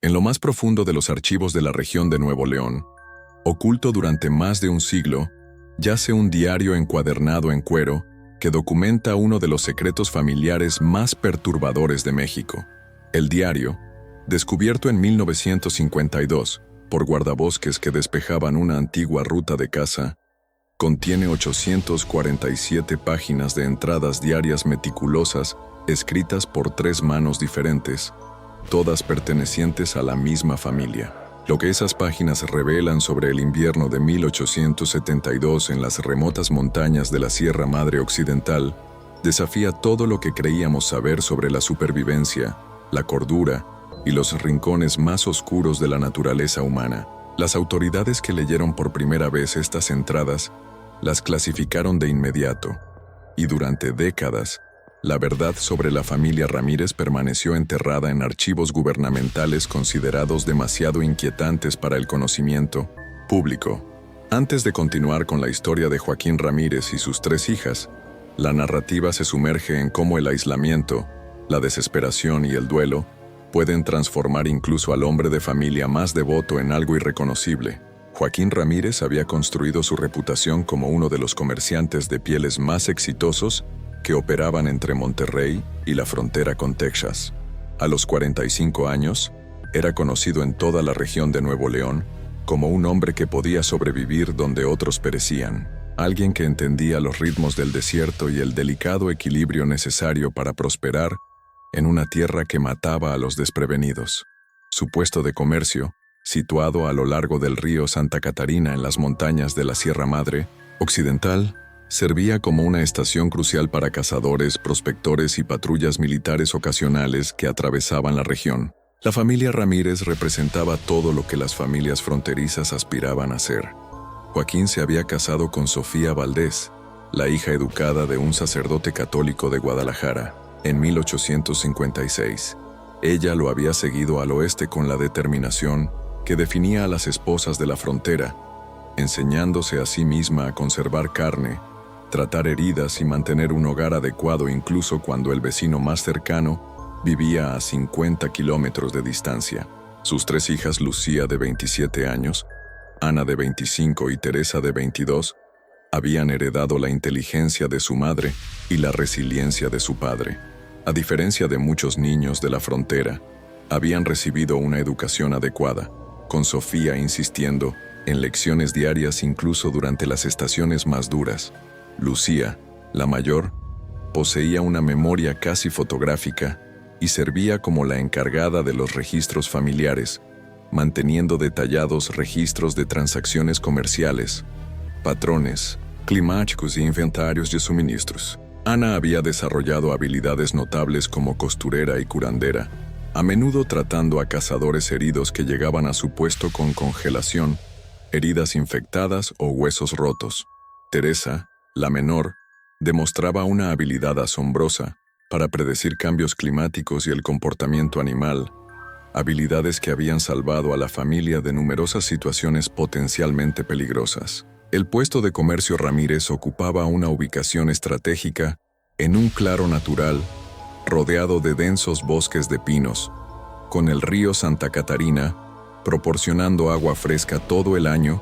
En lo más profundo de los archivos de la región de Nuevo León, oculto durante más de un siglo, yace un diario encuadernado en cuero que documenta uno de los secretos familiares más perturbadores de México. El diario, descubierto en 1952 por guardabosques que despejaban una antigua ruta de caza, contiene 847 páginas de entradas diarias meticulosas escritas por 3 manos diferentes, todas pertenecientes a la misma familia. Lo que esas páginas revelan sobre el invierno de 1872 en las remotas montañas de la Sierra Madre Occidental desafía todo lo que creíamos saber sobre la supervivencia, la cordura y los rincones más oscuros de la naturaleza humana. Las autoridades que leyeron por primera vez estas entradas las clasificaron de inmediato, y durante décadas, la verdad sobre la familia Ramírez permaneció enterrada en archivos gubernamentales considerados demasiado inquietantes para el conocimiento público. Antes de continuar con la historia de Joaquín Ramírez y sus 3 hijas, la narrativa se sumerge en cómo el aislamiento, la desesperación y el duelo pueden transformar incluso al hombre de familia más devoto en algo irreconocible. Joaquín Ramírez había construido su reputación como uno de los comerciantes de pieles más exitosos que operaban entre Monterrey y la frontera con Texas. A los 45 años, era conocido en toda la región de Nuevo León como un hombre que podía sobrevivir donde otros perecían, alguien que entendía los ritmos del desierto y el delicado equilibrio necesario para prosperar en una tierra que mataba a los desprevenidos. Su puesto de comercio, situado a lo largo del río Santa Catarina en las montañas de la Sierra Madre Occidental, servía como una estación crucial para cazadores, prospectores y patrullas militares ocasionales que atravesaban la región. La familia Ramírez representaba todo lo que las familias fronterizas aspiraban a ser. Joaquín se había casado con Sofía Valdés, la hija educada de un sacerdote católico de Guadalajara, en 1856. Ella lo había seguido al oeste con la determinación que definía a las esposas de la frontera, enseñándose a sí misma a conservar carne, tratar heridas y mantener un hogar adecuado incluso cuando el vecino más cercano vivía a 50 kilómetros de distancia. Sus 3 hijas, Lucía de 27 años, Ana de 25 y Teresa de 22, habían heredado la inteligencia de su madre y la resiliencia de su padre. A diferencia de muchos niños de la frontera, habían recibido una educación adecuada, con Sofía insistiendo en lecciones diarias incluso durante las estaciones más duras. Lucía, la mayor, poseía una memoria casi fotográfica y servía como la encargada de los registros familiares, manteniendo detallados registros de transacciones comerciales, patrones climáticos e inventarios de suministros. Ana había desarrollado habilidades notables como costurera y curandera, a menudo tratando a cazadores heridos que llegaban a su puesto con congelación, heridas infectadas o huesos rotos. Teresa, la menor, demostraba una habilidad asombrosa para predecir cambios climáticos y el comportamiento animal, habilidades que habían salvado a la familia de numerosas situaciones potencialmente peligrosas. El puesto de comercio Ramírez ocupaba una ubicación estratégica en un claro natural, rodeado de densos bosques de pinos, con el río Santa Catarina proporcionando agua fresca todo el año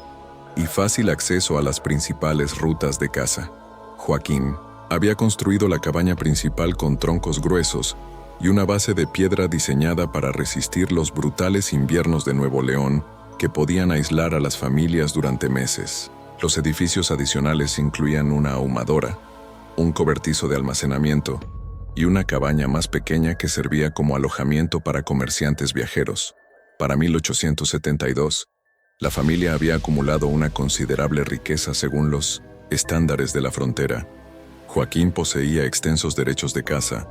y fácil acceso a las principales rutas de caza. Joaquín había construido la cabaña principal con troncos gruesos y una base de piedra diseñada para resistir los brutales inviernos de Nuevo León que podían aislar a las familias durante meses. Los edificios adicionales incluían una ahumadora, un cobertizo de almacenamiento y una cabaña más pequeña que servía como alojamiento para comerciantes viajeros. Para 1872, la familia había acumulado una considerable riqueza según los estándares de la frontera. Joaquín poseía extensos derechos de caza,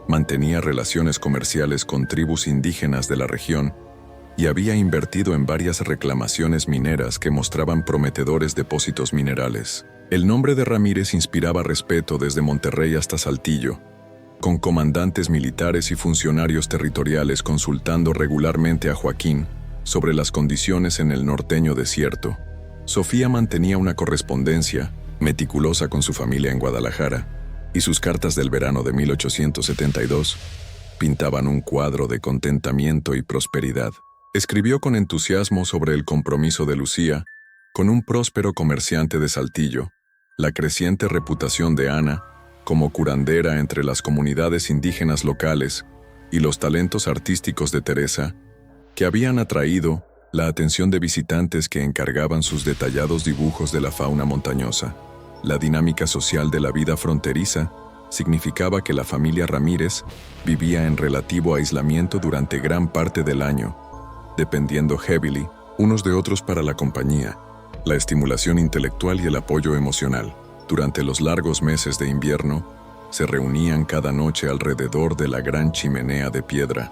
mantenía relaciones comerciales con tribus indígenas de la región y había invertido en varias reclamaciones mineras que mostraban prometedores depósitos minerales. El nombre de Ramírez inspiraba respeto desde Monterrey hasta Saltillo, con comandantes militares y funcionarios territoriales consultando regularmente a Joaquín sobre las condiciones en el norteño desierto. Sofía mantenía una correspondencia meticulosa con su familia en Guadalajara, y sus cartas del verano de 1872 pintaban un cuadro de contentamiento y prosperidad. Escribió con entusiasmo sobre el compromiso de Lucía con un próspero comerciante de Saltillo, la creciente reputación de Ana como curandera entre las comunidades indígenas locales y los talentos artísticos de Teresa, que habían atraído la atención de visitantes que encargaban sus detallados dibujos de la fauna montañosa. La dinámica social de la vida fronteriza significaba que la familia Ramírez vivía en relativo aislamiento durante gran parte del año, dependiendo heavily unos de otros para la compañía, la estimulación intelectual y el apoyo emocional. Durante los largos meses de invierno, se reunían cada noche alrededor de la gran chimenea de piedra,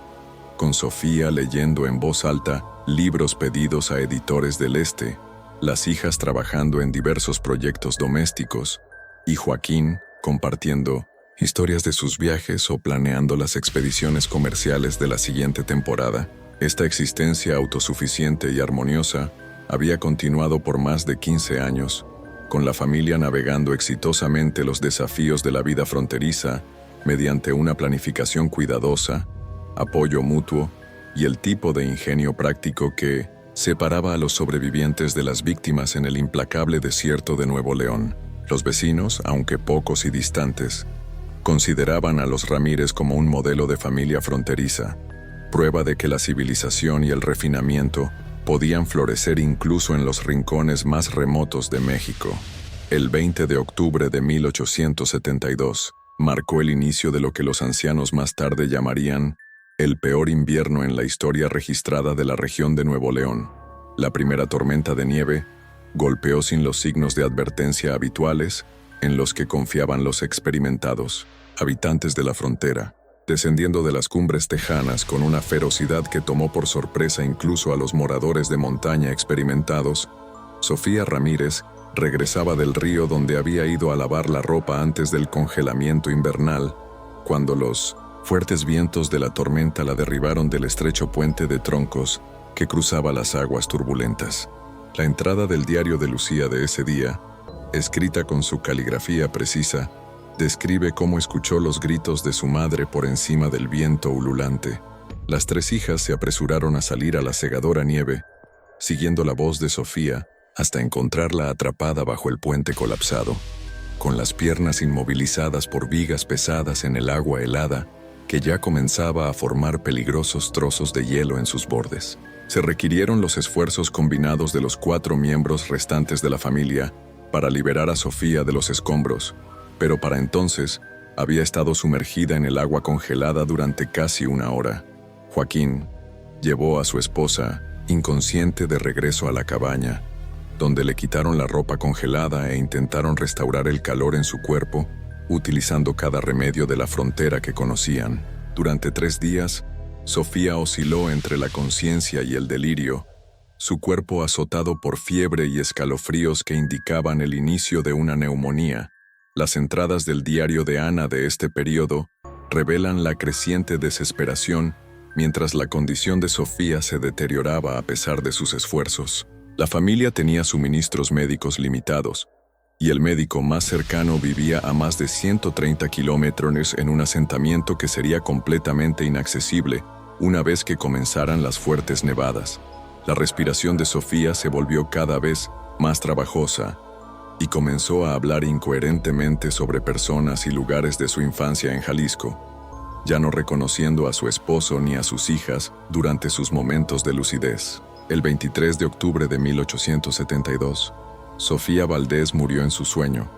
con Sofía leyendo en voz alta libros pedidos a editores del Este, las hijas trabajando en diversos proyectos domésticos, y Joaquín compartiendo historias de sus viajes o planeando las expediciones comerciales de la siguiente temporada. Esta existencia autosuficiente y armoniosa había continuado por más de 15 años, con la familia navegando exitosamente los desafíos de la vida fronteriza mediante una planificación cuidadosa, apoyo mutuo y el tipo de ingenio práctico que separaba a los sobrevivientes de las víctimas en el implacable desierto de Nuevo León. Los vecinos, aunque pocos y distantes, consideraban a los Ramírez como un modelo de familia fronteriza, prueba de que la civilización y el refinamiento podían florecer incluso en los rincones más remotos de México. El 20 de octubre de 1872 marcó el inicio de lo que los ancianos más tarde llamarían el peor invierno en la historia registrada de la región de Nuevo León. La primera tormenta de nieve golpeó sin los signos de advertencia habituales en los que confiaban los experimentados habitantes de la frontera, descendiendo de las cumbres tejanas con una ferocidad que tomó por sorpresa incluso a los moradores de montaña experimentados. Sofía Ramírez regresaba del río donde había ido a lavar la ropa antes del congelamiento invernal, cuando los fuertes vientos de la tormenta la derribaron del estrecho puente de troncos que cruzaba las aguas turbulentas. La entrada del diario de Lucía de ese día, escrita con su caligrafía precisa, describe cómo escuchó los gritos de su madre por encima del viento ululante. Las tres hijas se apresuraron a salir a la cegadora nieve, siguiendo la voz de Sofía hasta encontrarla atrapada bajo el puente colapsado, con las piernas inmovilizadas por vigas pesadas en el agua helada que ya comenzaba a formar peligrosos trozos de hielo en sus bordes. Se requirieron los esfuerzos combinados de los 4 miembros restantes de la familia para liberar a Sofía de los escombros, pero para entonces había estado sumergida en el agua congelada durante casi 1 hora. Joaquín llevó a su esposa, inconsciente, de regreso a la cabaña, donde le quitaron la ropa congelada e intentaron restaurar el calor en su cuerpo, utilizando cada remedio de la frontera que conocían. Durante 3 días, Sofía osciló entre la conciencia y el delirio, su cuerpo azotado por fiebre y escalofríos que indicaban el inicio de una neumonía. Las entradas del diario de Ana de este periodo revelan la creciente desesperación mientras la condición de Sofía se deterioraba a pesar de sus esfuerzos. La familia tenía suministros médicos limitados, y el médico más cercano vivía a más de 130 kilómetros en un asentamiento que sería completamente inaccesible una vez que comenzaran las fuertes nevadas. La respiración de Sofía se volvió cada vez más trabajosa y comenzó a hablar incoherentemente sobre personas y lugares de su infancia en Jalisco, ya no reconociendo a su esposo ni a sus hijas durante sus momentos de lucidez. El 23 de octubre de 1872, Sofía Valdés murió en su sueño,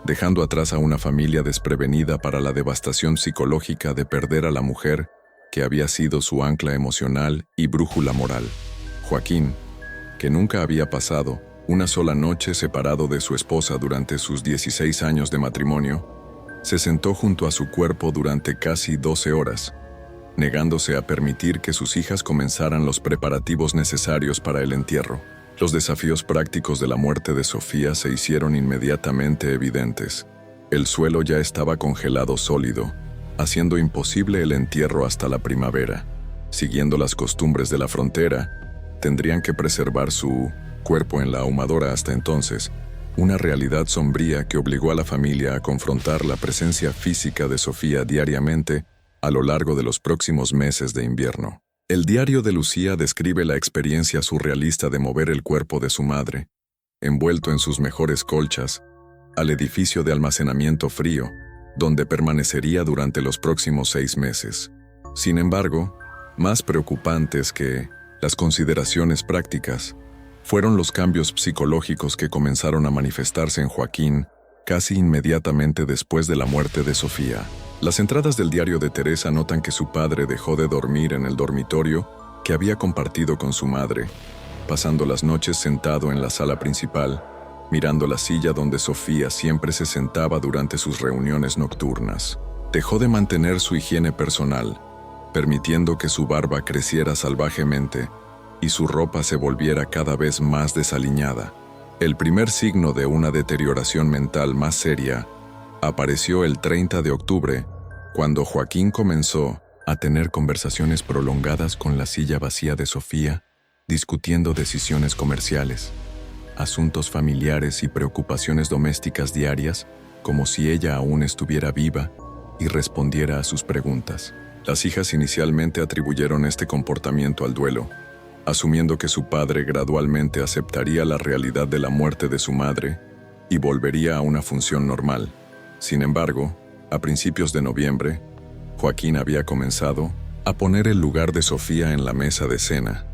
dejando atrás a una familia desprevenida para la devastación psicológica de perder a la mujer que había sido su ancla emocional y brújula moral. Joaquín, que nunca había pasado una sola noche separado de su esposa durante sus 16 años de matrimonio, se sentó junto a su cuerpo durante casi 12 horas, negándose a permitir que sus hijas comenzaran los preparativos necesarios para el entierro. Los desafíos prácticos de la muerte de Sofía se hicieron inmediatamente evidentes. El suelo ya estaba congelado sólido, haciendo imposible el entierro hasta la primavera. Siguiendo las costumbres de la frontera, tendrían que preservar su cuerpo en la ahumadora hasta entonces, una realidad sombría que obligó a la familia a confrontar la presencia física de Sofía diariamente a lo largo de los próximos meses de invierno. El diario de Lucía describe la experiencia surrealista de mover el cuerpo de su madre, envuelto en sus mejores colchas, al edificio de almacenamiento frío, donde permanecería durante los próximos 6 meses. Sin embargo, más preocupantes que las consideraciones prácticas, fueron los cambios psicológicos que comenzaron a manifestarse en Joaquín casi inmediatamente después de la muerte de Sofía. Las entradas del diario de Teresa notan que su padre dejó de dormir en el dormitorio que había compartido con su madre, pasando las noches sentado en la sala principal, mirando la silla donde Sofía siempre se sentaba durante sus reuniones nocturnas. Dejó de mantener su higiene personal, permitiendo que su barba creciera salvajemente y su ropa se volviera cada vez más desaliñada. El primer signo de una deterioración mental más seria apareció el 30 de octubre, cuando Joaquín comenzó a tener conversaciones prolongadas con la silla vacía de Sofía, discutiendo decisiones comerciales, asuntos familiares y preocupaciones domésticas diarias, como si ella aún estuviera viva y respondiera a sus preguntas. Las hijas inicialmente atribuyeron este comportamiento al duelo, asumiendo que su padre gradualmente aceptaría la realidad de la muerte de su madre y volvería a una función normal. Sin embargo, a principios de noviembre, Joaquín había comenzado a poner el lugar de Sofía en la mesa de cena,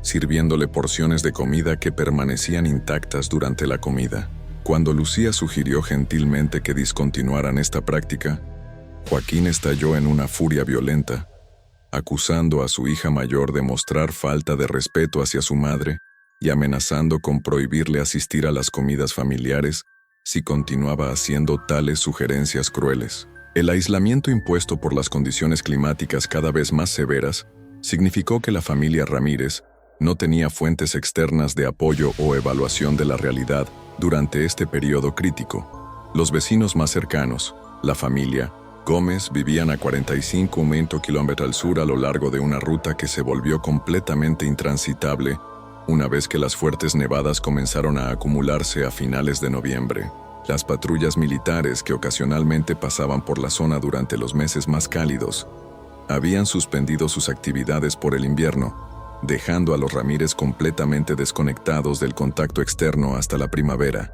sirviéndole porciones de comida que permanecían intactas durante la comida. Cuando Lucía sugirió gentilmente que discontinuaran esta práctica, Joaquín estalló en una furia violenta, acusando a su hija mayor de mostrar falta de respeto hacia su madre y amenazando con prohibirle asistir a las comidas familiares si continuaba haciendo tales sugerencias crueles. El aislamiento impuesto por las condiciones climáticas cada vez más severas significó que la familia Ramírez no tenía fuentes externas de apoyo o evaluación de la realidad durante este periodo crítico. Los vecinos más cercanos, la familia Gómez, vivían a 45 kilómetros al sur a lo largo de una ruta que se volvió completamente intransitable una vez que las fuertes nevadas comenzaron a acumularse a finales de noviembre. Las patrullas militares que ocasionalmente pasaban por la zona durante los meses más cálidos habían suspendido sus actividades por el invierno, dejando a los Ramírez completamente desconectados del contacto externo hasta la primavera.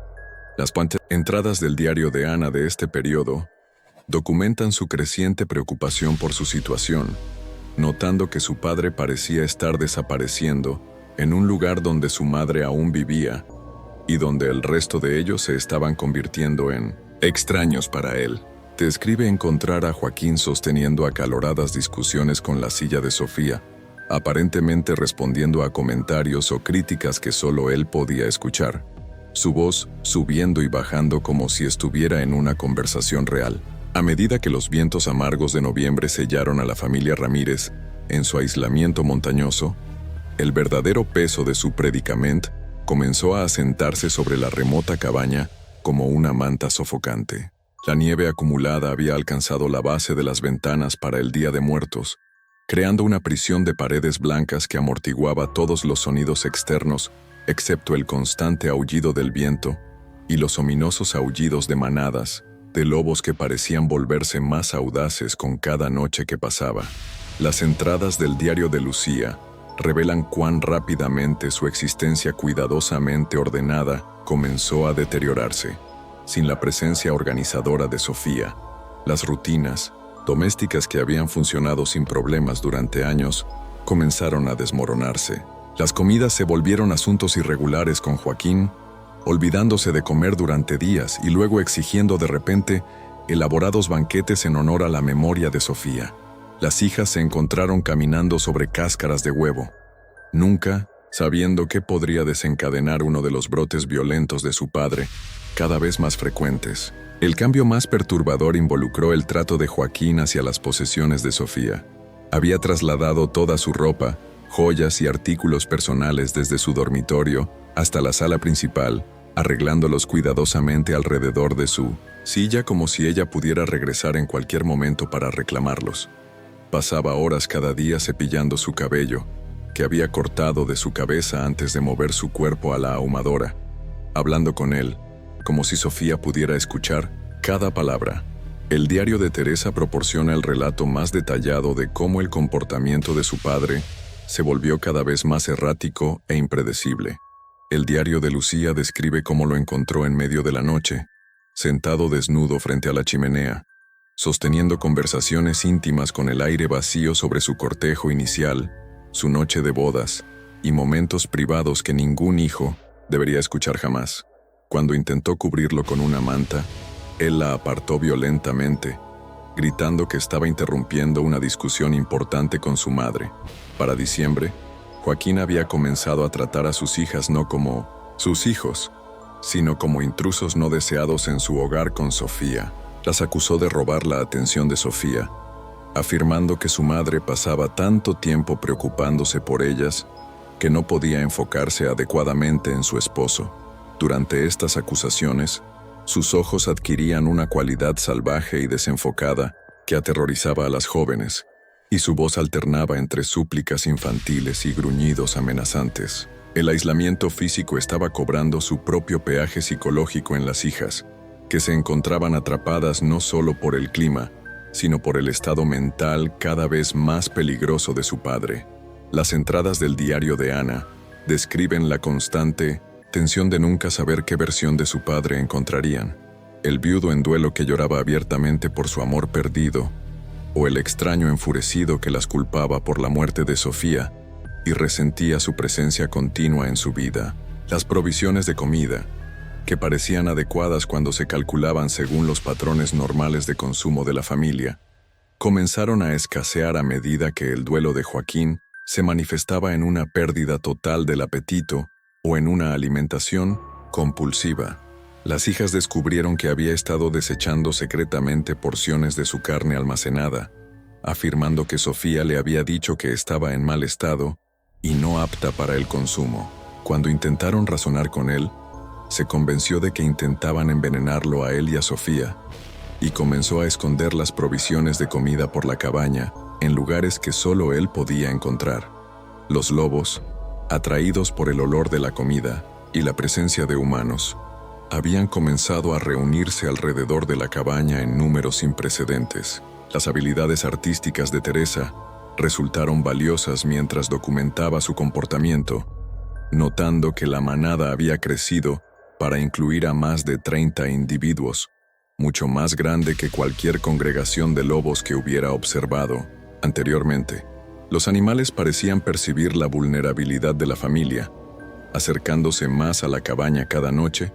Las entradas del diario de Ana de este periodo documentan su creciente preocupación por su situación, notando que su padre parecía estar desapareciendo en un lugar donde su madre aún vivía y donde el resto de ellos se estaban convirtiendo en extraños para él. Describe encontrar a Joaquín sosteniendo acaloradas discusiones con la silla de Sofía, aparentemente respondiendo a comentarios o críticas que solo él podía escuchar, su voz subiendo y bajando como si estuviera en una conversación real. A medida que los vientos amargos de noviembre sellaron a la familia Ramírez en su aislamiento montañoso, el verdadero peso de su predicamento comenzó a asentarse sobre la remota cabaña como una manta sofocante. La nieve acumulada había alcanzado la base de las ventanas para el Día de Muertos, creando una prisión de paredes blancas que amortiguaba todos los sonidos externos, excepto el constante aullido del viento y los ominosos aullidos de manadas de lobos que parecían volverse más audaces con cada noche que pasaba. Las entradas del diario de Lucía revelan cuán rápidamente su existencia cuidadosamente ordenada comenzó a deteriorarse. Sin la presencia organizadora de Sofía, las rutinas domésticas que habían funcionado sin problemas durante años comenzaron a desmoronarse. Las comidas se volvieron asuntos irregulares con Joaquín, olvidándose de comer durante días y luego exigiendo de repente elaborados banquetes en honor a la memoria de Sofía. Las hijas se encontraron caminando sobre cáscaras de huevo, nunca sabiendo qué podría desencadenar uno de los brotes violentos de su padre, cada vez más frecuentes. El cambio más perturbador involucró el trato de Joaquín hacia las posesiones de Sofía. Había trasladado toda su ropa, joyas y artículos personales desde su dormitorio hasta la sala principal, arreglándolos cuidadosamente alrededor de su silla como si ella pudiera regresar en cualquier momento para reclamarlos. Pasaba horas cada día cepillando su cabello, que había cortado de su cabeza antes de mover su cuerpo a la ahumadora, hablando con él, como si Sofía pudiera escuchar cada palabra. El diario de Teresa proporciona el relato más detallado de cómo el comportamiento de su padre se volvió cada vez más errático e impredecible. El diario de Lucía describe cómo lo encontró en medio de la noche, sentado desnudo frente a la chimenea, sosteniendo conversaciones íntimas con el aire vacío sobre su cortejo inicial, su noche de bodas y momentos privados que ningún hijo debería escuchar jamás. Cuando intentó cubrirlo con una manta, él la apartó violentamente, gritando que estaba interrumpiendo una discusión importante con su madre. Para diciembre, Joaquín había comenzado a tratar a sus hijas no como sus hijos, sino como intrusos no deseados en su hogar con Sofía. Las acusó de robar la atención de Sofía, afirmando que su madre pasaba tanto tiempo preocupándose por ellas que no podía enfocarse adecuadamente en su esposo. Durante estas acusaciones, sus ojos adquirían una cualidad salvaje y desenfocada que aterrorizaba a las jóvenes, y su voz alternaba entre súplicas infantiles y gruñidos amenazantes. El aislamiento físico estaba cobrando su propio peaje psicológico en las hijas, que se encontraban atrapadas no solo por el clima, sino por el estado mental cada vez más peligroso de su padre. Las entradas del diario de Ana describen la constante tensión de nunca saber qué versión de su padre encontrarían. El viudo en duelo que lloraba abiertamente por su amor perdido, o el extraño enfurecido que las culpaba por la muerte de Sofía y resentía su presencia continua en su vida. Las provisiones de comida, que parecían adecuadas cuando se calculaban según los patrones normales de consumo de la familia, comenzaron a escasear a medida que el duelo de Joaquín se manifestaba en una pérdida total del apetito o en una alimentación compulsiva. Las hijas descubrieron que había estado desechando secretamente porciones de su carne almacenada, afirmando que Sofía le había dicho que estaba en mal estado y no apta para el consumo. Cuando intentaron razonar con él, se convenció de que intentaban envenenarlo a él y a Sofía, y comenzó a esconder las provisiones de comida por la cabaña en lugares que solo él podía encontrar. Los lobos, atraídos por el olor de la comida y la presencia de humanos, habían comenzado a reunirse alrededor de la cabaña en números sin precedentes. Las habilidades artísticas de Teresa resultaron valiosas mientras documentaba su comportamiento, notando que la manada había crecido para incluir a más de 30 individuos, mucho más grande que cualquier congregación de lobos que hubiera observado anteriormente. Los animales parecían percibir la vulnerabilidad de la familia, acercándose más a la cabaña cada noche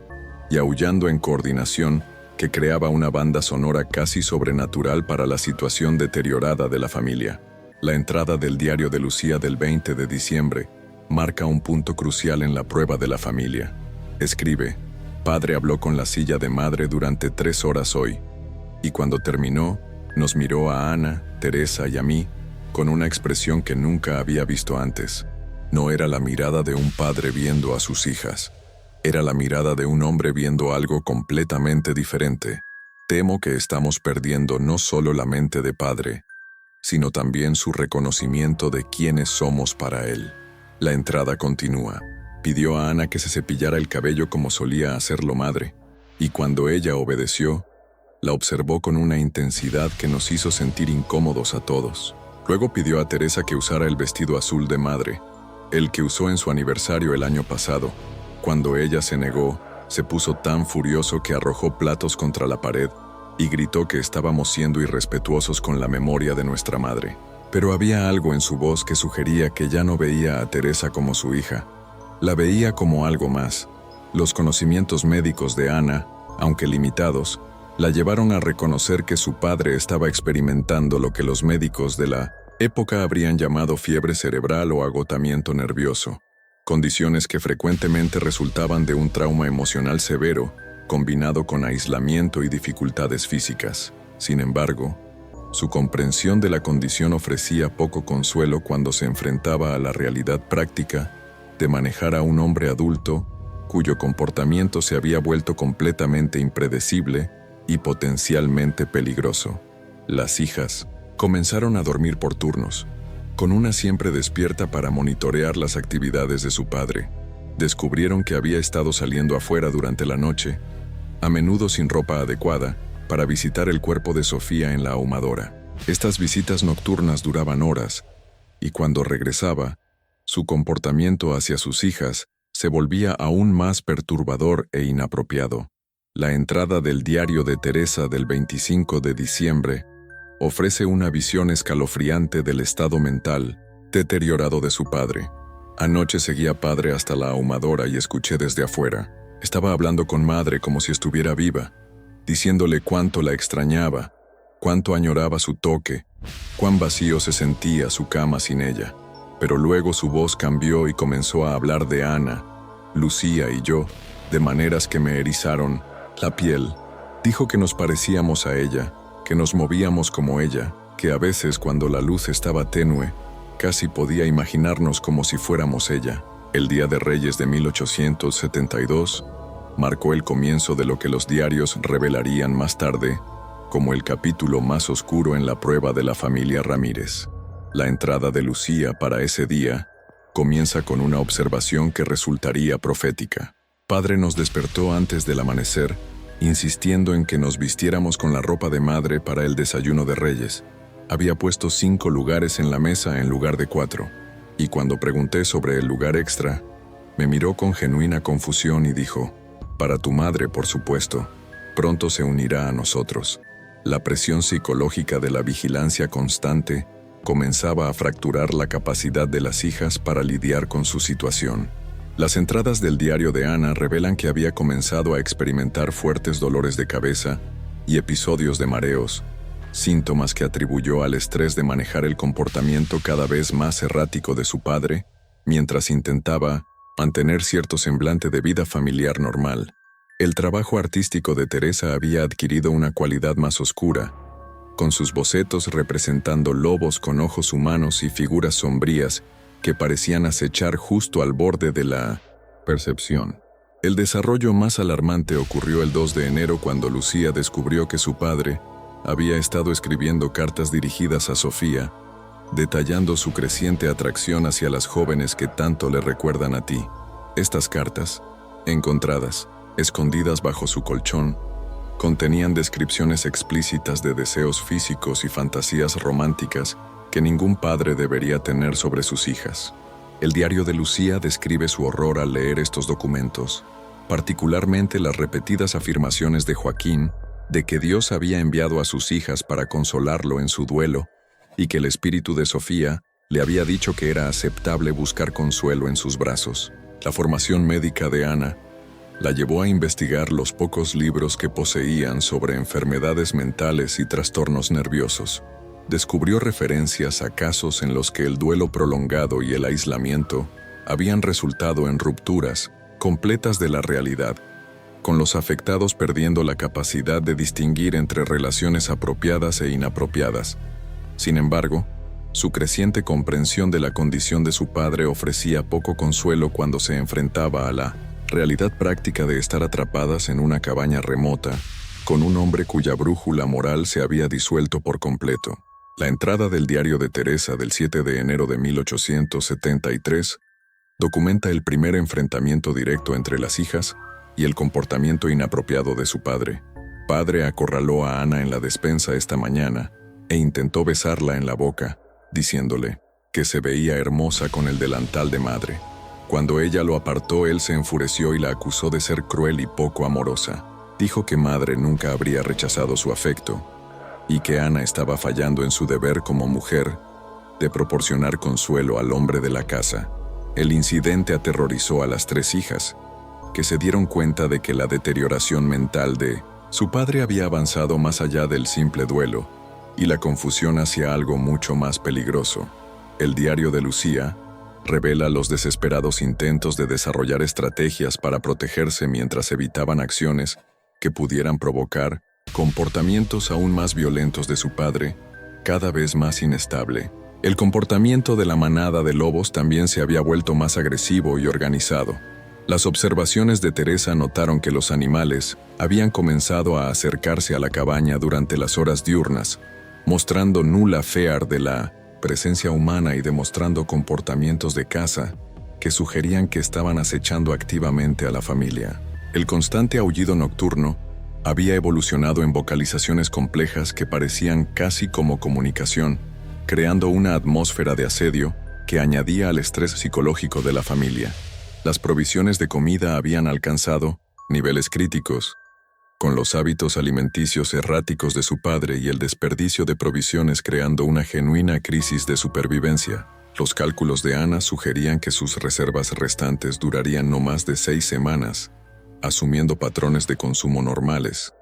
y aullando en coordinación que creaba una banda sonora casi sobrenatural para la situación deteriorada de la familia. La entrada del diario de Lucía del 20 de diciembre marca un punto crucial en la prueba de la familia. Escribe: «Padre habló con la silla de madre durante 3 horas hoy, y cuando terminó, nos miró a Ana, Teresa y a mí con una expresión que nunca había visto antes. No era la mirada de un padre viendo a sus hijas. Era la mirada de un hombre viendo algo completamente diferente. Temo que estamos perdiendo no solo la mente de padre, sino también su reconocimiento de quiénes somos para él». La entrada continúa. Pidió a Ana que se cepillara el cabello como solía hacerlo madre, y cuando ella obedeció, la observó con una intensidad que nos hizo sentir incómodos a todos. Luego pidió a Teresa que usara el vestido azul de madre, el que usó en su aniversario el año pasado. Cuando ella se negó, se puso tan furioso que arrojó platos contra la pared y gritó que estábamos siendo irrespetuosos con la memoria de nuestra madre. Pero había algo en su voz que sugería que ya no veía a Teresa como su hija. La veía como algo más. Los conocimientos médicos de Ana, aunque limitados, la llevaron a reconocer que su padre estaba experimentando lo que los médicos de la época habrían llamado fiebre cerebral o agotamiento nervioso, condiciones que frecuentemente resultaban de un trauma emocional severo, combinado con aislamiento y dificultades físicas. Sin embargo, su comprensión de la condición ofrecía poco consuelo cuando se enfrentaba a la realidad práctica de manejar a un hombre adulto cuyo comportamiento se había vuelto completamente impredecible y potencialmente peligroso. Las hijas comenzaron a dormir por turnos, con una siempre despierta para monitorear las actividades de su padre. Descubrieron que había estado saliendo afuera durante la noche, a menudo sin ropa adecuada, para visitar el cuerpo de Sofía en la ahumadora. Estas visitas nocturnas duraban horas, y cuando regresaba, su comportamiento hacia sus hijas se volvía aún más perturbador e inapropiado. La entrada del diario de Teresa del 25 de diciembre ofrece una visión escalofriante del estado mental deteriorado de su padre. Anoche seguí a padre hasta la ahumadora y escuché desde afuera. Estaba hablando con madre como si estuviera viva, diciéndole cuánto la extrañaba, cuánto añoraba su toque, cuán vacío se sentía su cama sin ella. Pero luego su voz cambió y comenzó a hablar de Ana, Lucía y yo, de maneras que me erizaron la piel. Dijo que nos parecíamos a ella, que nos movíamos como ella, que a veces cuando la luz estaba tenue, casi podía imaginarnos como si fuéramos ella. El Día de Reyes de 1872 marcó el comienzo de lo que los diarios revelarían más tarde como el capítulo más oscuro en la prueba de la familia Ramírez. La entrada de Lucía para ese día comienza con una observación que resultaría profética. Padre nos despertó antes del amanecer, insistiendo en que nos vistiéramos con la ropa de madre para el desayuno de Reyes. Había puesto 5 lugares en la mesa en lugar de 4, y cuando pregunté sobre el lugar extra, me miró con genuina confusión y dijo: «Para tu madre, por supuesto, pronto se unirá a nosotros». La presión psicológica de la vigilancia constante comenzaba a fracturar la capacidad de las hijas para lidiar con su situación. Las entradas del diario de Ana revelan que había comenzado a experimentar fuertes dolores de cabeza y episodios de mareos, síntomas que atribuyó al estrés de manejar el comportamiento cada vez más errático de su padre, mientras intentaba mantener cierto semblante de vida familiar normal. El trabajo artístico de Teresa había adquirido una cualidad más oscura, con sus bocetos representando lobos con ojos humanos y figuras sombrías que parecían acechar justo al borde de la percepción. El desarrollo más alarmante ocurrió el 2 de enero cuando Lucía descubrió que su padre había estado escribiendo cartas dirigidas a Sofía, detallando su creciente atracción hacia las jóvenes que tanto le recuerdan a ti. Estas cartas, encontradas, escondidas bajo su colchón, contenían descripciones explícitas de deseos físicos y fantasías románticas que ningún padre debería tener sobre sus hijas. El diario de Lucía describe su horror al leer estos documentos, particularmente las repetidas afirmaciones de Joaquín de que Dios había enviado a sus hijas para consolarlo en su duelo y que el espíritu de Sofía le había dicho que era aceptable buscar consuelo en sus brazos. La formación médica de Ana la llevó a investigar los pocos libros que poseían sobre enfermedades mentales y trastornos nerviosos. Descubrió referencias a casos en los que el duelo prolongado y el aislamiento habían resultado en rupturas completas de la realidad, con los afectados perdiendo la capacidad de distinguir entre relaciones apropiadas e inapropiadas. Sin embargo, su creciente comprensión de la condición de su padre ofrecía poco consuelo cuando se enfrentaba a la realidad práctica de estar atrapadas en una cabaña remota, con un hombre cuya brújula moral se había disuelto por completo. La entrada del diario de Teresa del 7 de enero de 1873 documenta el primer enfrentamiento directo entre las hijas y el comportamiento inapropiado de su padre. Padre acorraló a Ana en la despensa esta mañana e intentó besarla en la boca, diciéndole que se veía hermosa con el delantal de madre. Cuando ella lo apartó, él se enfureció y la acusó de ser cruel y poco amorosa. Dijo que madre nunca habría rechazado su afecto y que Ana estaba fallando en su deber como mujer de proporcionar consuelo al hombre de la casa. El incidente aterrorizó a las 3 hijas, que se dieron cuenta de que la deterioración mental de su padre había avanzado más allá del simple duelo y la confusión hacia algo mucho más peligroso. El diario de Lucía revela los desesperados intentos de desarrollar estrategias para protegerse mientras evitaban acciones que pudieran provocar comportamientos aún más violentos de su padre, cada vez más inestable. El comportamiento de la manada de lobos también se había vuelto más agresivo y organizado. Las observaciones de Teresa notaron que los animales habían comenzado a acercarse a la cabaña durante las horas diurnas, mostrando nula fear de la presencia humana y demostrando comportamientos de caza que sugerían que estaban acechando activamente a la familia. El constante aullido nocturno Había evolucionado en vocalizaciones complejas que parecían casi como comunicación, creando una atmósfera de asedio que añadía al estrés psicológico de la familia. Las provisiones de comida habían alcanzado niveles críticos, con los hábitos alimenticios erráticos de su padre y el desperdicio de provisiones creando una genuina crisis de supervivencia. Los cálculos de Ana sugerían que sus reservas restantes durarían no más de 6 semanas, asumiendo patrones de consumo normales.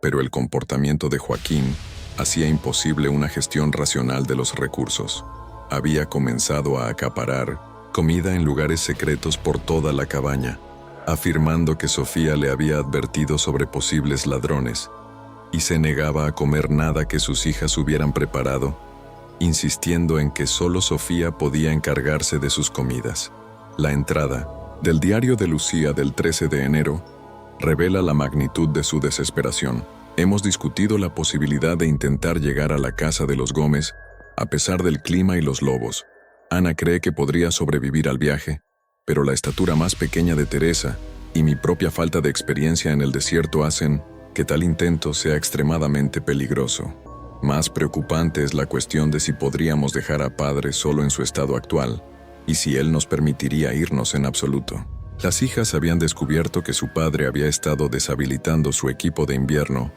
Pero el comportamiento de Joaquín hacía imposible una gestión racional de los recursos. Había comenzado a acaparar comida en lugares secretos por toda la cabaña, afirmando que Sofía le había advertido sobre posibles ladrones, y se negaba a comer nada que sus hijas hubieran preparado, insistiendo en que solo Sofía podía encargarse de sus comidas. La entrada del diario de Lucía del 13 de enero revela la magnitud de su desesperación. Hemos discutido la posibilidad de intentar llegar a la casa de los Gómez, a pesar del clima y los lobos. Ana cree que podría sobrevivir al viaje, pero la estatura más pequeña de Teresa y mi propia falta de experiencia en el desierto hacen que tal intento sea extremadamente peligroso. Más preocupante es la cuestión de si podríamos dejar a padre solo en su estado actual, y si él nos permitiría irnos en absoluto. Las hijas habían descubierto que su padre había estado deshabilitando su equipo de invierno,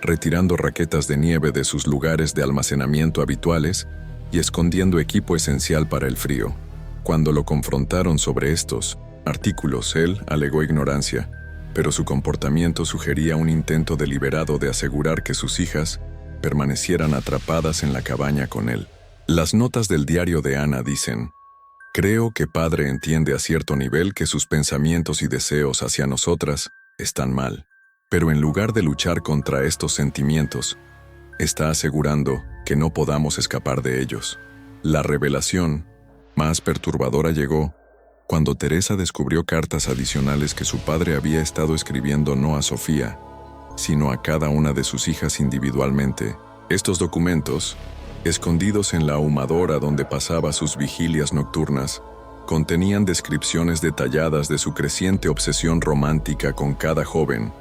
retirando raquetas de nieve de sus lugares de almacenamiento habituales y escondiendo equipo esencial para el frío. Cuando lo confrontaron sobre estos artículos, él alegó ignorancia, pero su comportamiento sugería un intento deliberado de asegurar que sus hijas permanecieran atrapadas en la cabaña con él. Las notas del diario de Ana dicen: «Creo que padre entiende a cierto nivel que sus pensamientos y deseos hacia nosotras están mal, pero en lugar de luchar contra estos sentimientos, está asegurando que no podamos escapar de ellos». La revelación más perturbadora llegó cuando Teresa descubrió cartas adicionales que su padre había estado escribiendo no a Sofía, sino a cada una de sus hijas individualmente. Estos documentos, escondidos en la ahumadora donde pasaba sus vigilias nocturnas, contenían descripciones detalladas de su creciente obsesión romántica con cada joven,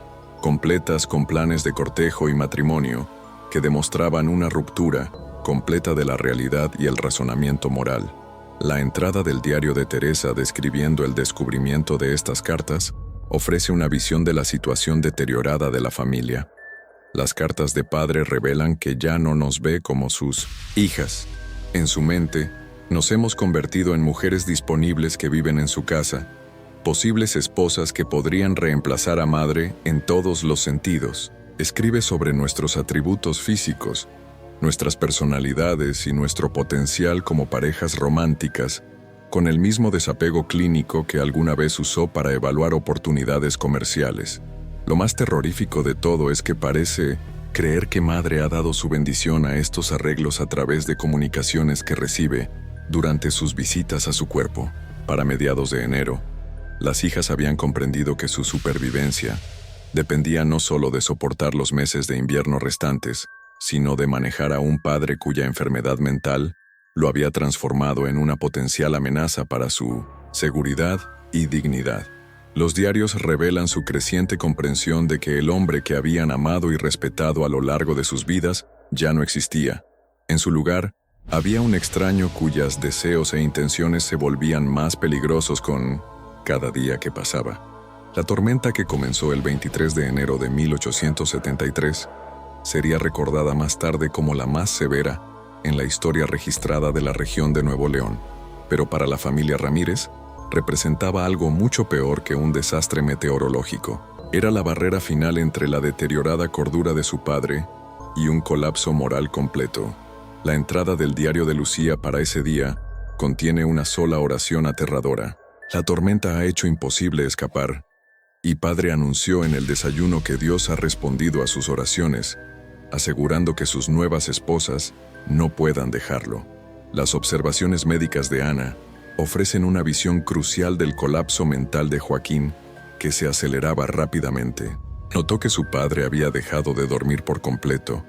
completas con planes de cortejo y matrimonio, que demostraban una ruptura completa de la realidad y el razonamiento moral. La entrada del diario de Teresa describiendo el descubrimiento de estas cartas ofrece una visión de la situación deteriorada de la familia. Las cartas de padre revelan que ya no nos ve como sus hijas. En su mente, nos hemos convertido en mujeres disponibles que viven en su casa, posibles esposas que podrían reemplazar a madre en todos los sentidos. Escribe sobre nuestros atributos físicos, nuestras personalidades y nuestro potencial como parejas románticas, con el mismo desapego clínico que alguna vez usó para evaluar oportunidades comerciales. Lo más terrorífico de todo es que parece creer que madre ha dado su bendición a estos arreglos a través de comunicaciones que recibe durante sus visitas a su cuerpo. Para mediados de enero, las hijas habían comprendido que su supervivencia dependía no solo de soportar los meses de invierno restantes, sino de manejar a un padre cuya enfermedad mental lo había transformado en una potencial amenaza para su seguridad y dignidad. Los diarios revelan su creciente comprensión de que el hombre que habían amado y respetado a lo largo de sus vidas ya no existía. En su lugar, había un extraño cuyos deseos e intenciones se volvían más peligrosos con cada día que pasaba. La tormenta que comenzó el 23 de enero de 1873 sería recordada más tarde como la más severa en la historia registrada de la región de Nuevo León, pero para la familia Ramírez representaba algo mucho peor que un desastre meteorológico. Era la barrera final entre la deteriorada cordura de su padre y un colapso moral completo. La entrada del diario de Lucía para ese día contiene una sola oración aterradora: «La tormenta ha hecho imposible escapar, y padre anunció en el desayuno que Dios ha respondido a sus oraciones, asegurando que sus nuevas esposas no puedan dejarlo». Las observaciones médicas de Ana ofrecen una visión crucial del colapso mental de Joaquín, que se aceleraba rápidamente. Notó que su padre había dejado de dormir por completo,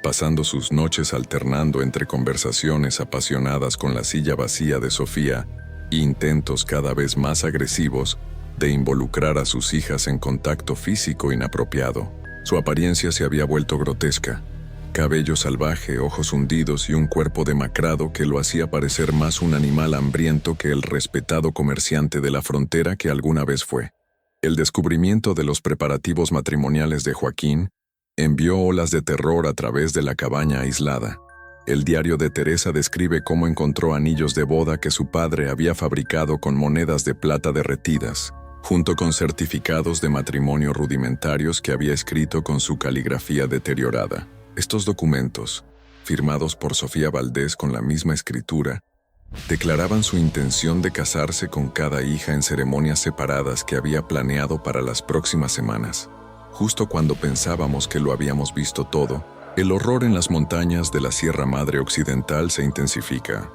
pasando sus noches alternando entre conversaciones apasionadas con la silla vacía de Sofía e intentos cada vez más agresivos de involucrar a sus hijas en contacto físico inapropiado. Su apariencia se había vuelto grotesca. Cabello salvaje, ojos hundidos y un cuerpo demacrado que lo hacía parecer más un animal hambriento que el respetado comerciante de la frontera que alguna vez fue. El descubrimiento de los preparativos matrimoniales de Joaquín envió olas de terror a través de la cabaña aislada. El diario de Teresa describe cómo encontró anillos de boda que su padre había fabricado con monedas de plata derretidas, junto con certificados de matrimonio rudimentarios que había escrito con su caligrafía deteriorada. Estos documentos, firmados por Sofía Valdés con la misma escritura, declaraban su intención de casarse con cada hija en ceremonias separadas que había planeado para las próximas semanas. Justo cuando pensábamos que lo habíamos visto todo, el horror en las montañas de la Sierra Madre Occidental se intensifica.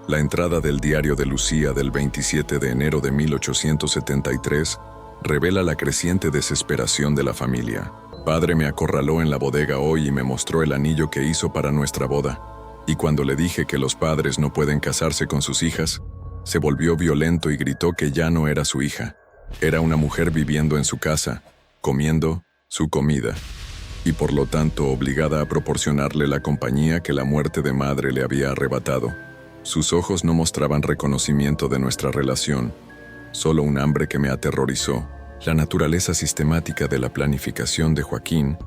La entrada del diario de Lucía del 27 de enero de 1873 revela la creciente desesperación de la familia. Padre me acorraló en la bodega hoy y me mostró el anillo que hizo para nuestra boda. Y cuando le dije que los padres no pueden casarse con sus hijas, se volvió violento y gritó que ya no era su hija. Era una mujer viviendo en su casa, comiendo su comida, y por lo tanto obligada a proporcionarle la compañía que la muerte de madre le había arrebatado. Sus ojos no mostraban reconocimiento de nuestra relación, solo un hambre que me aterrorizó. La naturaleza sistemática de la planificación de Joaquín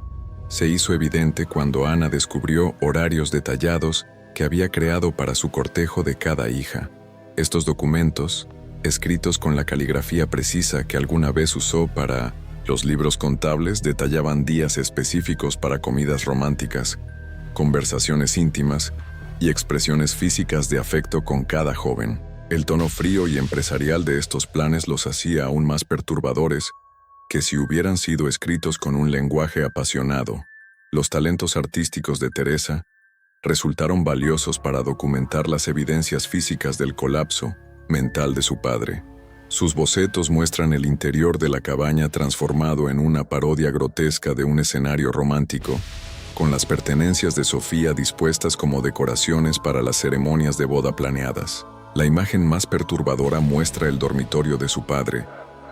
se hizo evidente cuando Ana descubrió horarios detallados que había creado para su cortejo de cada hija. Estos documentos, escritos con la caligrafía precisa que alguna vez usó para los libros contables, detallaban días específicos para comidas románticas, conversaciones íntimas y expresiones físicas de afecto con cada joven. El tono frío y empresarial de estos planes los hacía aún más perturbadores que si hubieran sido escritos con un lenguaje apasionado. Los talentos artísticos de Teresa resultaron valiosos para documentar las evidencias físicas del colapso mental de su padre. Sus bocetos muestran el interior de la cabaña transformado en una parodia grotesca de un escenario romántico, con las pertenencias de Sofía dispuestas como decoraciones para las ceremonias de boda planeadas. La imagen más perturbadora muestra el dormitorio de su padre,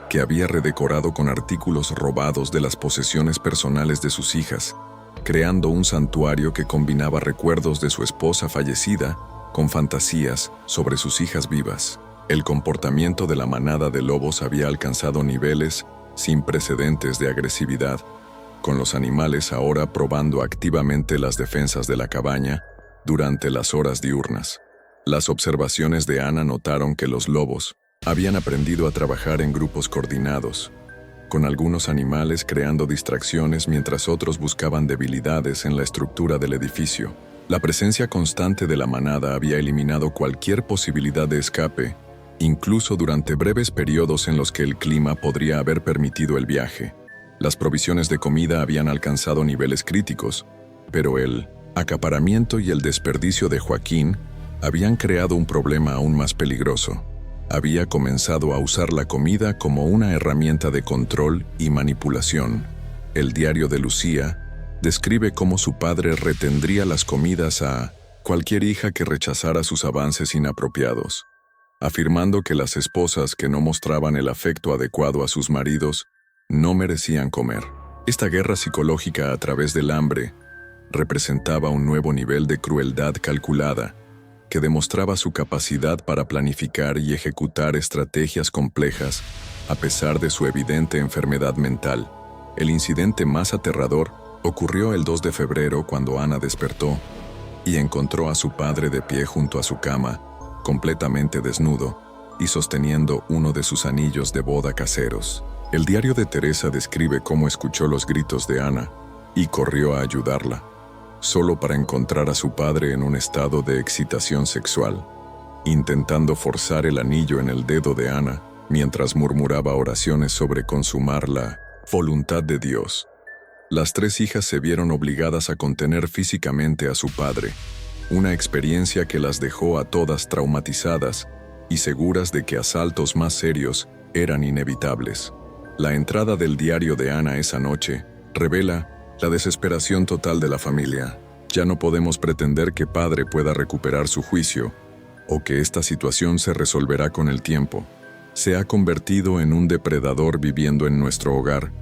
que había redecorado con artículos robados de las posesiones personales de sus hijas, creando un santuario que combinaba recuerdos de su esposa fallecida con fantasías sobre sus hijas vivas. El comportamiento de la manada de lobos había alcanzado niveles sin precedentes de agresividad, con los animales ahora probando activamente las defensas de la cabaña durante las horas diurnas. Las observaciones de Ana notaron que los lobos habían aprendido a trabajar en grupos coordinados, con algunos animales creando distracciones mientras otros buscaban debilidades en la estructura del edificio. La presencia constante de la manada había eliminado cualquier posibilidad de escape, incluso durante breves periodos en los que el clima podría haber permitido el viaje. Las provisiones de comida habían alcanzado niveles críticos, pero el acaparamiento y el desperdicio de Joaquín habían creado un problema aún más peligroso. Había comenzado a usar la comida como una herramienta de control y manipulación. El diario de Lucía describe cómo su padre retendría las comidas a cualquier hija que rechazara sus avances inapropiados, afirmando que las esposas que no mostraban el afecto adecuado a sus maridos no merecían comer. Esta guerra psicológica a través del hambre representaba un nuevo nivel de crueldad calculada que demostraba su capacidad para planificar y ejecutar estrategias complejas a pesar de su evidente enfermedad mental. El incidente más aterrador ocurrió el 2 de febrero cuando Ana despertó y encontró a su padre de pie junto a su cama, completamente desnudo y sosteniendo uno de sus anillos de boda caseros. El diario de Teresa describe cómo escuchó los gritos de Ana y corrió a ayudarla, solo para encontrar a su padre en un estado de excitación sexual, intentando forzar el anillo en el dedo de Ana mientras murmuraba oraciones sobre consumar la voluntad de Dios. Las tres hijas se vieron obligadas a contener físicamente a su padre, una experiencia que las dejó a todas traumatizadas y seguras de que asaltos más serios eran inevitables. La entrada del diario de Ana esa noche revela la desesperación total de la familia. Ya no podemos pretender que padre pueda recuperar su juicio o que esta situación se resolverá con el tiempo. Se ha convertido en un depredador viviendo en nuestro hogar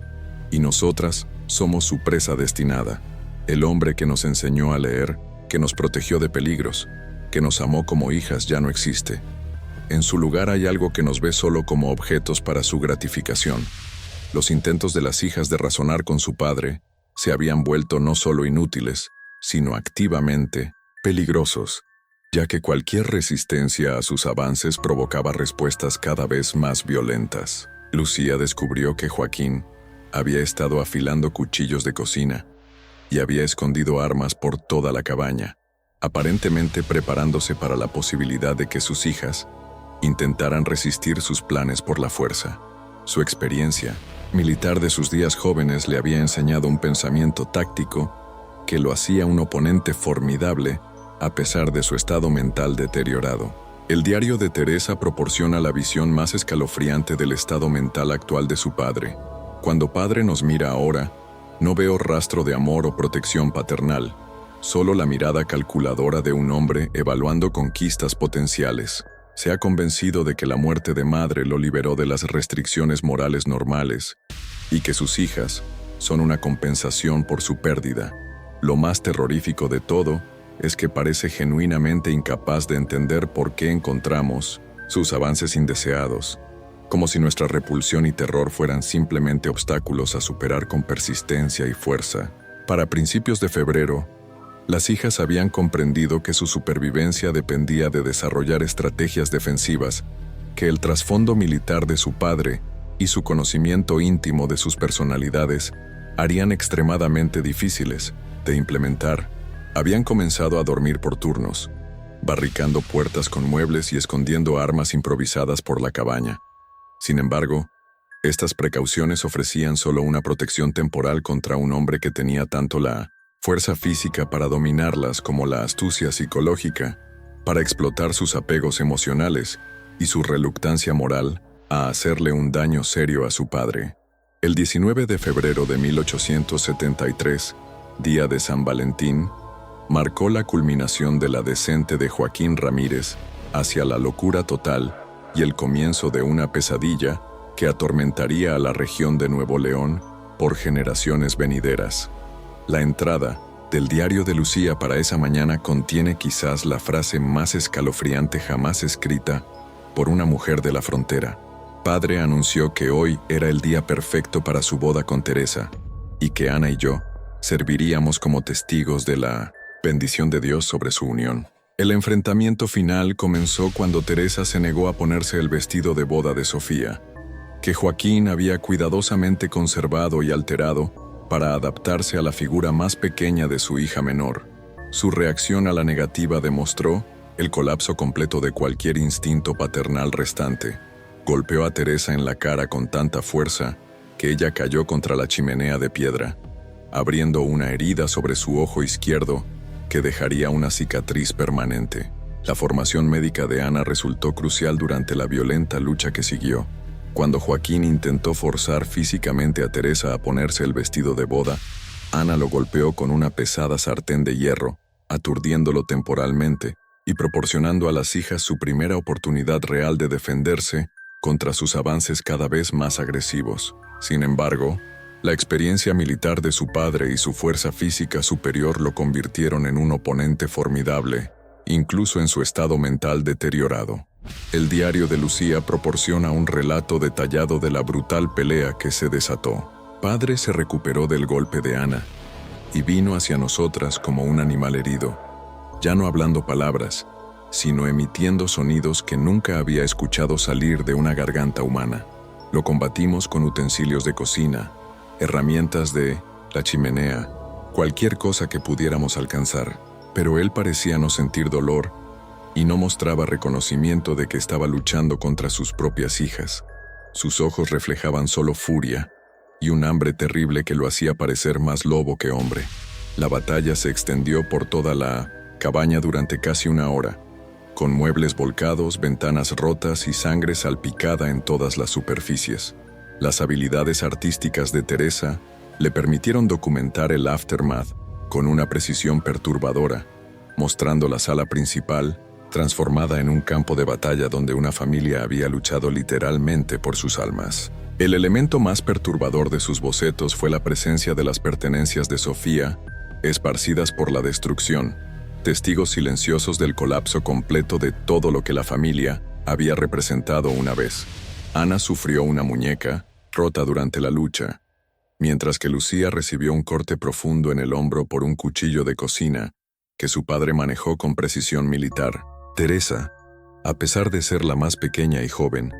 y nosotras Somos su presa destinada. El hombre que nos enseñó a leer, que nos protegió de peligros, que nos amó como hijas ya no existe. En su lugar hay algo que nos ve solo como objetos para su gratificación. Los intentos de las hijas de razonar con su padre se habían vuelto no solo inútiles, sino activamente peligrosos, ya que cualquier resistencia a sus avances provocaba respuestas cada vez más violentas. Lucía descubrió que Joaquín había estado afilando cuchillos de cocina y había escondido armas por toda la cabaña, aparentemente preparándose para la posibilidad de que sus hijas intentaran resistir sus planes por la fuerza. Su experiencia militar de sus días jóvenes le había enseñado un pensamiento táctico que lo hacía un oponente formidable a pesar de su estado mental deteriorado. El diario de Teresa proporciona la visión más escalofriante del estado mental actual de su padre. Cuando padre nos mira ahora, no veo rastro de amor o protección paternal, solo la mirada calculadora de un hombre evaluando conquistas potenciales. Se ha convencido de que la muerte de madre lo liberó de las restricciones morales normales y que sus hijas son una compensación por su pérdida. Lo más terrorífico de todo es que parece genuinamente incapaz de entender por qué encontramos sus avances indeseados, como si nuestra repulsión y terror fueran simplemente obstáculos a superar con persistencia y fuerza. Para principios de febrero, las hijas habían comprendido que su supervivencia dependía de desarrollar estrategias defensivas, que el trasfondo militar de su padre y su conocimiento íntimo de sus personalidades harían extremadamente difíciles de implementar. Habían comenzado a dormir por turnos, barricando puertas con muebles y escondiendo armas improvisadas por la cabaña. Sin embargo, estas precauciones ofrecían solo una protección temporal contra un hombre que tenía tanto la fuerza física para dominarlas como la astucia psicológica para explotar sus apegos emocionales y su reluctancia moral a hacerle un daño serio a su padre. El 19 de febrero de 1873, día de San Valentín, marcó la culminación de la descente de Joaquín Ramírez hacia la locura total y el comienzo de una pesadilla que atormentaría a la región de Nuevo León por generaciones venideras. La entrada del diario de Lucía para esa mañana contiene quizás la frase más escalofriante jamás escrita por una mujer de la frontera. Padre anunció que hoy era el día perfecto para su boda con Teresa y que Ana y yo serviríamos como testigos de la bendición de Dios sobre su unión. El enfrentamiento final comenzó cuando Teresa se negó a ponerse el vestido de boda de Sofía, que Joaquín había cuidadosamente conservado y alterado para adaptarse a la figura más pequeña de su hija menor. Su reacción a la negativa demostró el colapso completo de cualquier instinto paternal restante. Golpeó a Teresa en la cara con tanta fuerza que ella cayó contra la chimenea de piedra, abriendo una herida sobre su ojo izquierdo que dejaría una cicatriz permanente. La formación médica de Ana resultó crucial durante la violenta lucha que siguió. Cuando Joaquín intentó forzar físicamente a Teresa a ponerse el vestido de boda, Ana lo golpeó con una pesada sartén de hierro, aturdiéndolo temporalmente y proporcionando a las hijas su primera oportunidad real de defenderse contra sus avances cada vez más agresivos. Sin embargo, la experiencia militar de su padre y su fuerza física superior lo convirtieron en un oponente formidable, incluso en su estado mental deteriorado. El diario de Lucía proporciona un relato detallado de la brutal pelea que se desató. Padre se recuperó del golpe de Ana y vino hacia nosotras como un animal herido, ya no hablando palabras, sino emitiendo sonidos que nunca había escuchado salir de una garganta humana. Lo combatimos con utensilios de cocina, herramientas de la chimenea, cualquier cosa que pudiéramos alcanzar, pero él parecía no sentir dolor y no mostraba reconocimiento de que estaba luchando contra sus propias hijas. Sus ojos reflejaban solo furia y un hambre terrible que lo hacía parecer más lobo que hombre. La batalla se extendió por toda la cabaña durante casi una hora, con muebles volcados, ventanas rotas y sangre salpicada en todas las superficies. Las habilidades artísticas de Teresa le permitieron documentar el aftermath con una precisión perturbadora, mostrando la sala principal transformada en un campo de batalla donde una familia había luchado literalmente por sus almas. El elemento más perturbador de sus bocetos fue la presencia de las pertenencias de Sofía, esparcidas por la destrucción, testigos silenciosos del colapso completo de todo lo que la familia había representado una vez. Ana sufrió una muñeca, rota durante la lucha, mientras que Lucía recibió un corte profundo en el hombro por un cuchillo de cocina que su padre manejó con precisión militar. Teresa, a pesar de ser la más pequeña y joven,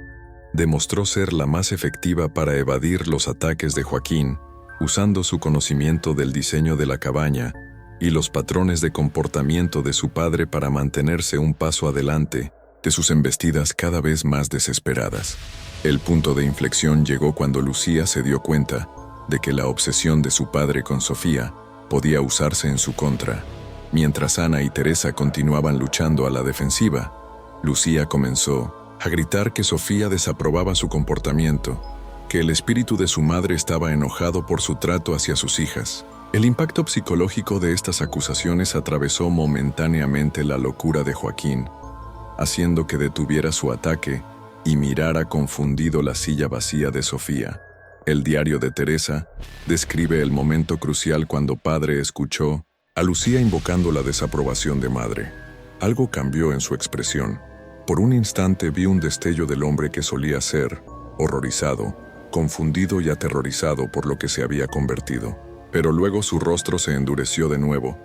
demostró ser la más efectiva para evadir los ataques de Joaquín, usando su conocimiento del diseño de la cabaña y los patrones de comportamiento de su padre para mantenerse un paso adelante de sus embestidas cada vez más desesperadas. El punto de inflexión llegó cuando Lucía se dio cuenta de que la obsesión de su padre con Sofía podía usarse en su contra. Mientras Ana y Teresa continuaban luchando a la defensiva, Lucía comenzó a gritar que Sofía desaprobaba su comportamiento, que el espíritu de su madre estaba enojado por su trato hacia sus hijas. El impacto psicológico de estas acusaciones atravesó momentáneamente la locura de Joaquín, haciendo que detuviera su ataque y mirara confundido la silla vacía de Sofía. El diario de Teresa describe el momento crucial cuando padre escuchó a Lucía invocando la desaprobación de madre. Algo cambió en su expresión. Por un instante vi un destello del hombre que solía ser, horrorizado, confundido y aterrorizado por lo que se había convertido. Pero luego su rostro se endureció de nuevo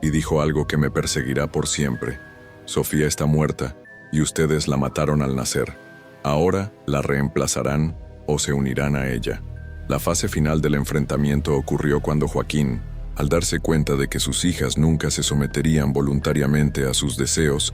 y dijo algo que me perseguirá por siempre. Sofía está muerta y ustedes la mataron al nacer. Ahora la reemplazarán o se unirán a ella. La fase final del enfrentamiento ocurrió cuando Joaquín, al darse cuenta de que sus hijas nunca se someterían voluntariamente a sus deseos,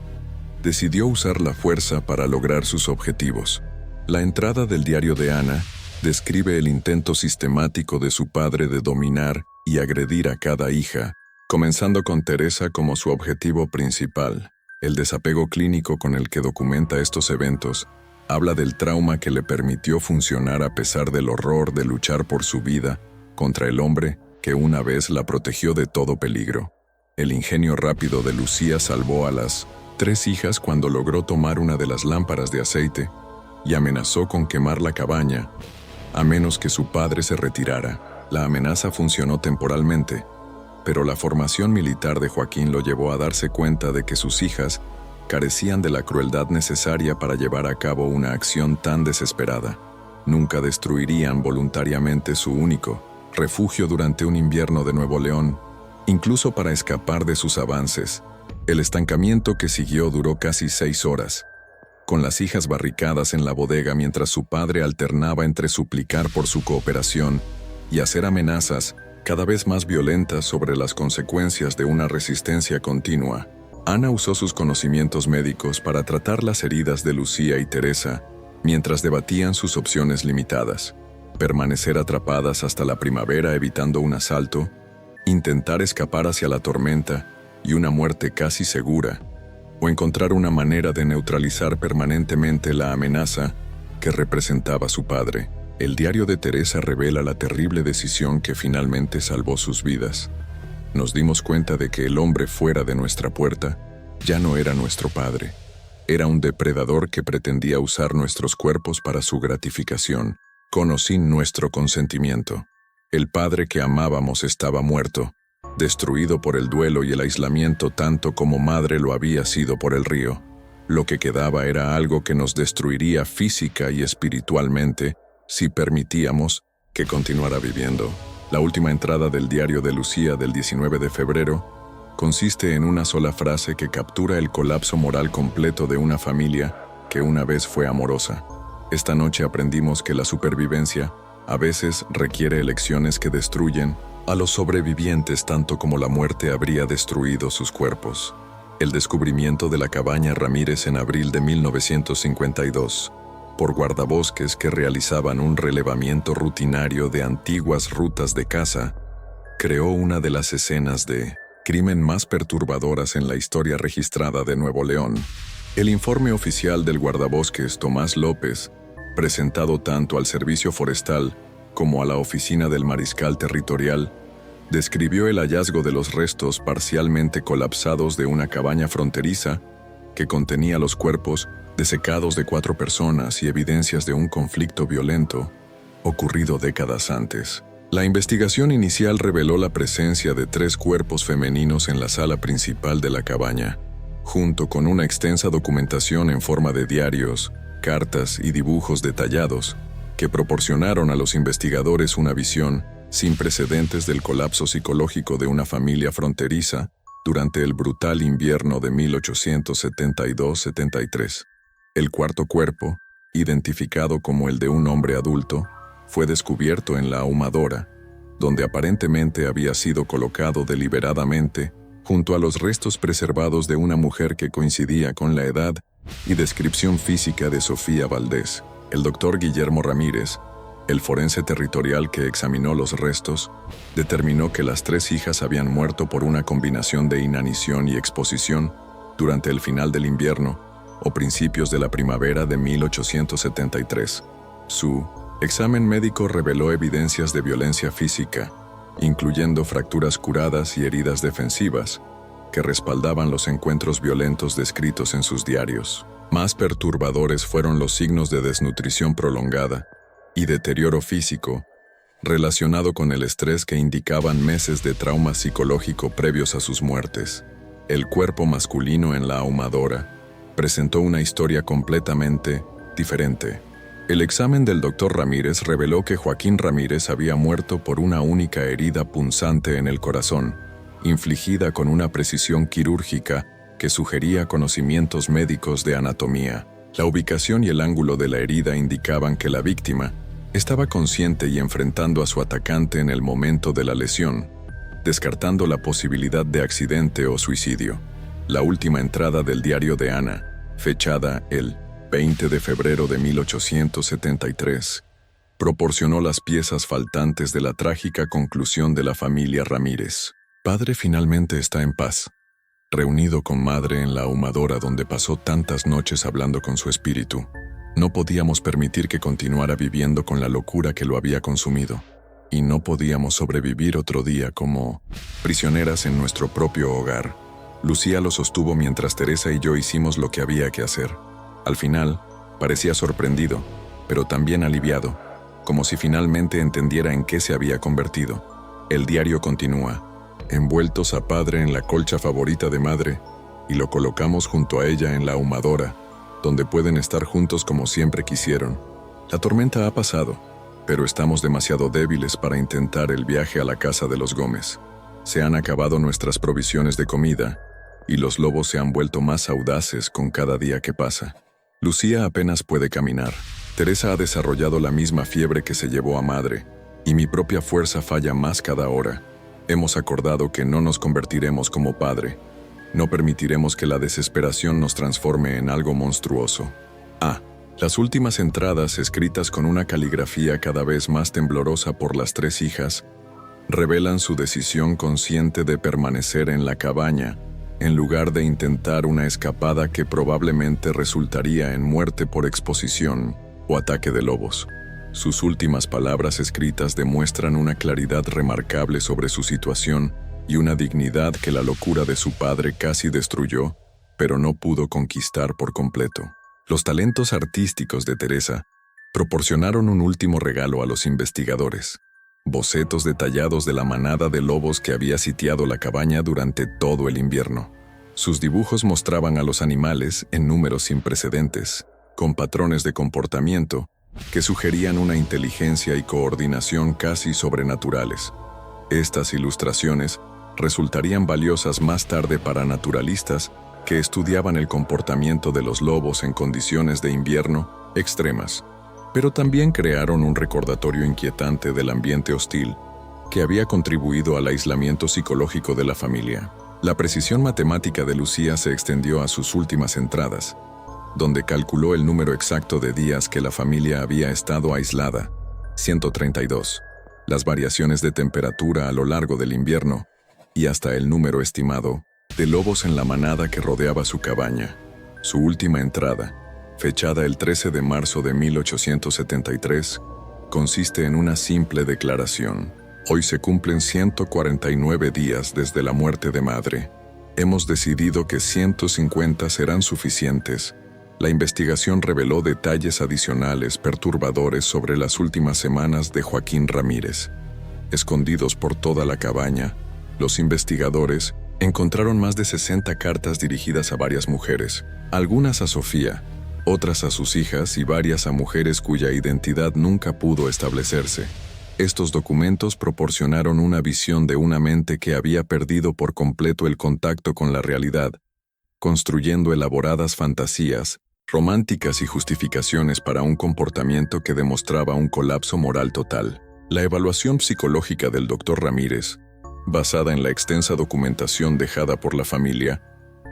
decidió usar la fuerza para lograr sus objetivos. La entrada del diario de Ana describe el intento sistemático de su padre de dominar y agredir a cada hija, comenzando con Teresa como su objetivo principal. El desapego clínico con el que documenta estos eventos habla del trauma que le permitió funcionar a pesar del horror de luchar por su vida contra el hombre que una vez la protegió de todo peligro. El ingenio rápido de Lucía salvó a las 3 hijas cuando logró tomar una de las lámparas de aceite y amenazó con quemar la cabaña, a menos que su padre se retirara. La amenaza funcionó temporalmente, pero la formación militar de Joaquín lo llevó a darse cuenta de que sus hijas carecían de la crueldad necesaria para llevar a cabo una acción tan desesperada. Nunca destruirían voluntariamente su único refugio durante un invierno de Nuevo León, incluso para escapar de sus avances. El estancamiento que siguió duró casi 6 horas, con las hijas barricadas en la bodega mientras su padre alternaba entre suplicar por su cooperación y hacer amenazas cada vez más violentas sobre las consecuencias de una resistencia continua. Ana usó sus conocimientos médicos para tratar las heridas de Lucía y Teresa mientras debatían sus opciones limitadas: permanecer atrapadas hasta la primavera evitando un asalto, intentar escapar hacia la tormenta y una muerte casi segura, o encontrar una manera de neutralizar permanentemente la amenaza que representaba su padre. El diario de Teresa revela la terrible decisión que finalmente salvó sus vidas. Nos dimos cuenta de que el hombre fuera de nuestra puerta ya no era nuestro padre. Era un depredador que pretendía usar nuestros cuerpos para su gratificación, con o sin nuestro consentimiento. El padre que amábamos estaba muerto, destruido por el duelo y el aislamiento tanto como madre lo había sido por el río. Lo que quedaba era algo que nos destruiría física y espiritualmente si permitíamos que continuara viviendo. La última entrada del diario de Lucía del 19 de febrero consiste en una sola frase que captura el colapso moral completo de una familia que una vez fue amorosa. Esta noche aprendimos que la supervivencia a veces requiere elecciones que destruyen a los sobrevivientes tanto como la muerte habría destruido sus cuerpos. El descubrimiento de la cabaña Ramírez en abril de 1952, por guardabosques que realizaban un relevamiento rutinario de antiguas rutas de caza, creó una de las escenas de crimen más perturbadoras en la historia registrada de Nuevo León. El informe oficial del guardabosques Tomás López, presentado tanto al Servicio Forestal como a la Oficina del Mariscal Territorial, describió el hallazgo de los restos parcialmente colapsados de una cabaña fronteriza que contenía los cuerpos desecados de 4 personas y evidencias de un conflicto violento ocurrido décadas antes. La investigación inicial reveló la presencia de 3 cuerpos femeninos en la sala principal de la cabaña, junto con una extensa documentación en forma de diarios, cartas y dibujos detallados que proporcionaron a los investigadores una visión sin precedentes del colapso psicológico de una familia fronteriza durante el brutal invierno de 1872-73. El cuarto cuerpo, identificado como el de un hombre adulto, fue descubierto en la ahumadora, donde aparentemente había sido colocado deliberadamente junto a los restos preservados de una mujer que coincidía con la edad y descripción física de Sofía Valdés. El doctor Guillermo Ramírez, el forense territorial que examinó los restos, determinó que las 3 hijas habían muerto por una combinación de inanición y exposición durante el final del invierno o principios de la primavera de 1873. Su examen médico reveló evidencias de violencia física, incluyendo fracturas curadas y heridas defensivas, que respaldaban los encuentros violentos descritos en sus diarios. Más perturbadores fueron los signos de desnutrición prolongada y deterioro físico, relacionado con el estrés que indicaban meses de trauma psicológico previos a sus muertes. El cuerpo masculino en la ahumadora presentó una historia completamente diferente. El examen del doctor Ramírez reveló que Joaquín Ramírez había muerto por una única herida punzante en el corazón, infligida con una precisión quirúrgica que sugería conocimientos médicos de anatomía. La ubicación y el ángulo de la herida indicaban que la víctima estaba consciente y enfrentando a su atacante en el momento de la lesión, descartando la posibilidad de accidente o suicidio. La última entrada del diario de Ana, fechada el 20 de febrero de 1873, proporcionó las piezas faltantes de la trágica conclusión de la familia Ramírez. Padre finalmente está en paz, reunido con madre en la ahumadora donde pasó tantas noches hablando con su espíritu. No podíamos permitir que continuara viviendo con la locura que lo había consumido, y no podíamos sobrevivir otro día como prisioneras en nuestro propio hogar. Lucía lo sostuvo mientras Teresa y yo hicimos lo que había que hacer. Al final, parecía sorprendido, pero también aliviado, como si finalmente entendiera en qué se había convertido. El diario continúa. Envueltos a padre en la colcha favorita de madre, y lo colocamos junto a ella en la ahumadora, donde pueden estar juntos como siempre quisieron. La tormenta ha pasado, pero estamos demasiado débiles para intentar el viaje a la casa de los Gómez. Se han acabado nuestras provisiones de comida, y los lobos se han vuelto más audaces con cada día que pasa. Lucía apenas puede caminar. Teresa ha desarrollado la misma fiebre que se llevó a madre, y mi propia fuerza falla más cada hora. Hemos acordado que no nos convertiremos como padre. No permitiremos que la desesperación nos transforme en algo monstruoso. Las últimas entradas, escritas con una caligrafía cada vez más temblorosa por las 3 hijas, revelan su decisión consciente de permanecer en la cabaña, en lugar de intentar una escapada que probablemente resultaría en muerte por exposición o ataque de lobos. Sus últimas palabras escritas demuestran una claridad remarcable sobre su situación y una dignidad que la locura de su padre casi destruyó, pero no pudo conquistar por completo. Los talentos artísticos de Teresa proporcionaron un último regalo a los investigadores: bocetos detallados de la manada de lobos que había sitiado la cabaña durante todo el invierno. Sus dibujos mostraban a los animales en números sin precedentes, con patrones de comportamiento que sugerían una inteligencia y coordinación casi sobrenaturales. Estas ilustraciones resultarían valiosas más tarde para naturalistas que estudiaban el comportamiento de los lobos en condiciones de invierno extremas, pero también crearon un recordatorio inquietante del ambiente hostil que había contribuido al aislamiento psicológico de la familia. La precisión matemática de Lucía se extendió a sus últimas entradas, donde calculó el número exacto de días que la familia había estado aislada, 132, las variaciones de temperatura a lo largo del invierno y hasta el número estimado de lobos en la manada que rodeaba su cabaña. Su última entrada, fechada el 13 de marzo de 1873, consiste en una simple declaración: hoy se cumplen 149 días desde la muerte de madre. Hemos decidido que 150 serán suficientes La investigación reveló detalles adicionales perturbadores sobre las últimas semanas de Joaquín Ramírez. Escondidos por toda la cabaña, los investigadores encontraron más de 60 cartas dirigidas a varias mujeres, algunas a Sofía, otras a sus hijas y varias a mujeres cuya identidad nunca pudo establecerse. Estos documentos proporcionaron una visión de una mente que había perdido por completo el contacto con la realidad, construyendo elaboradas fantasías, románticas y justificaciones para un comportamiento que demostraba un colapso moral total. La evaluación psicológica del Dr. Ramírez, basada en la extensa documentación dejada por la familia,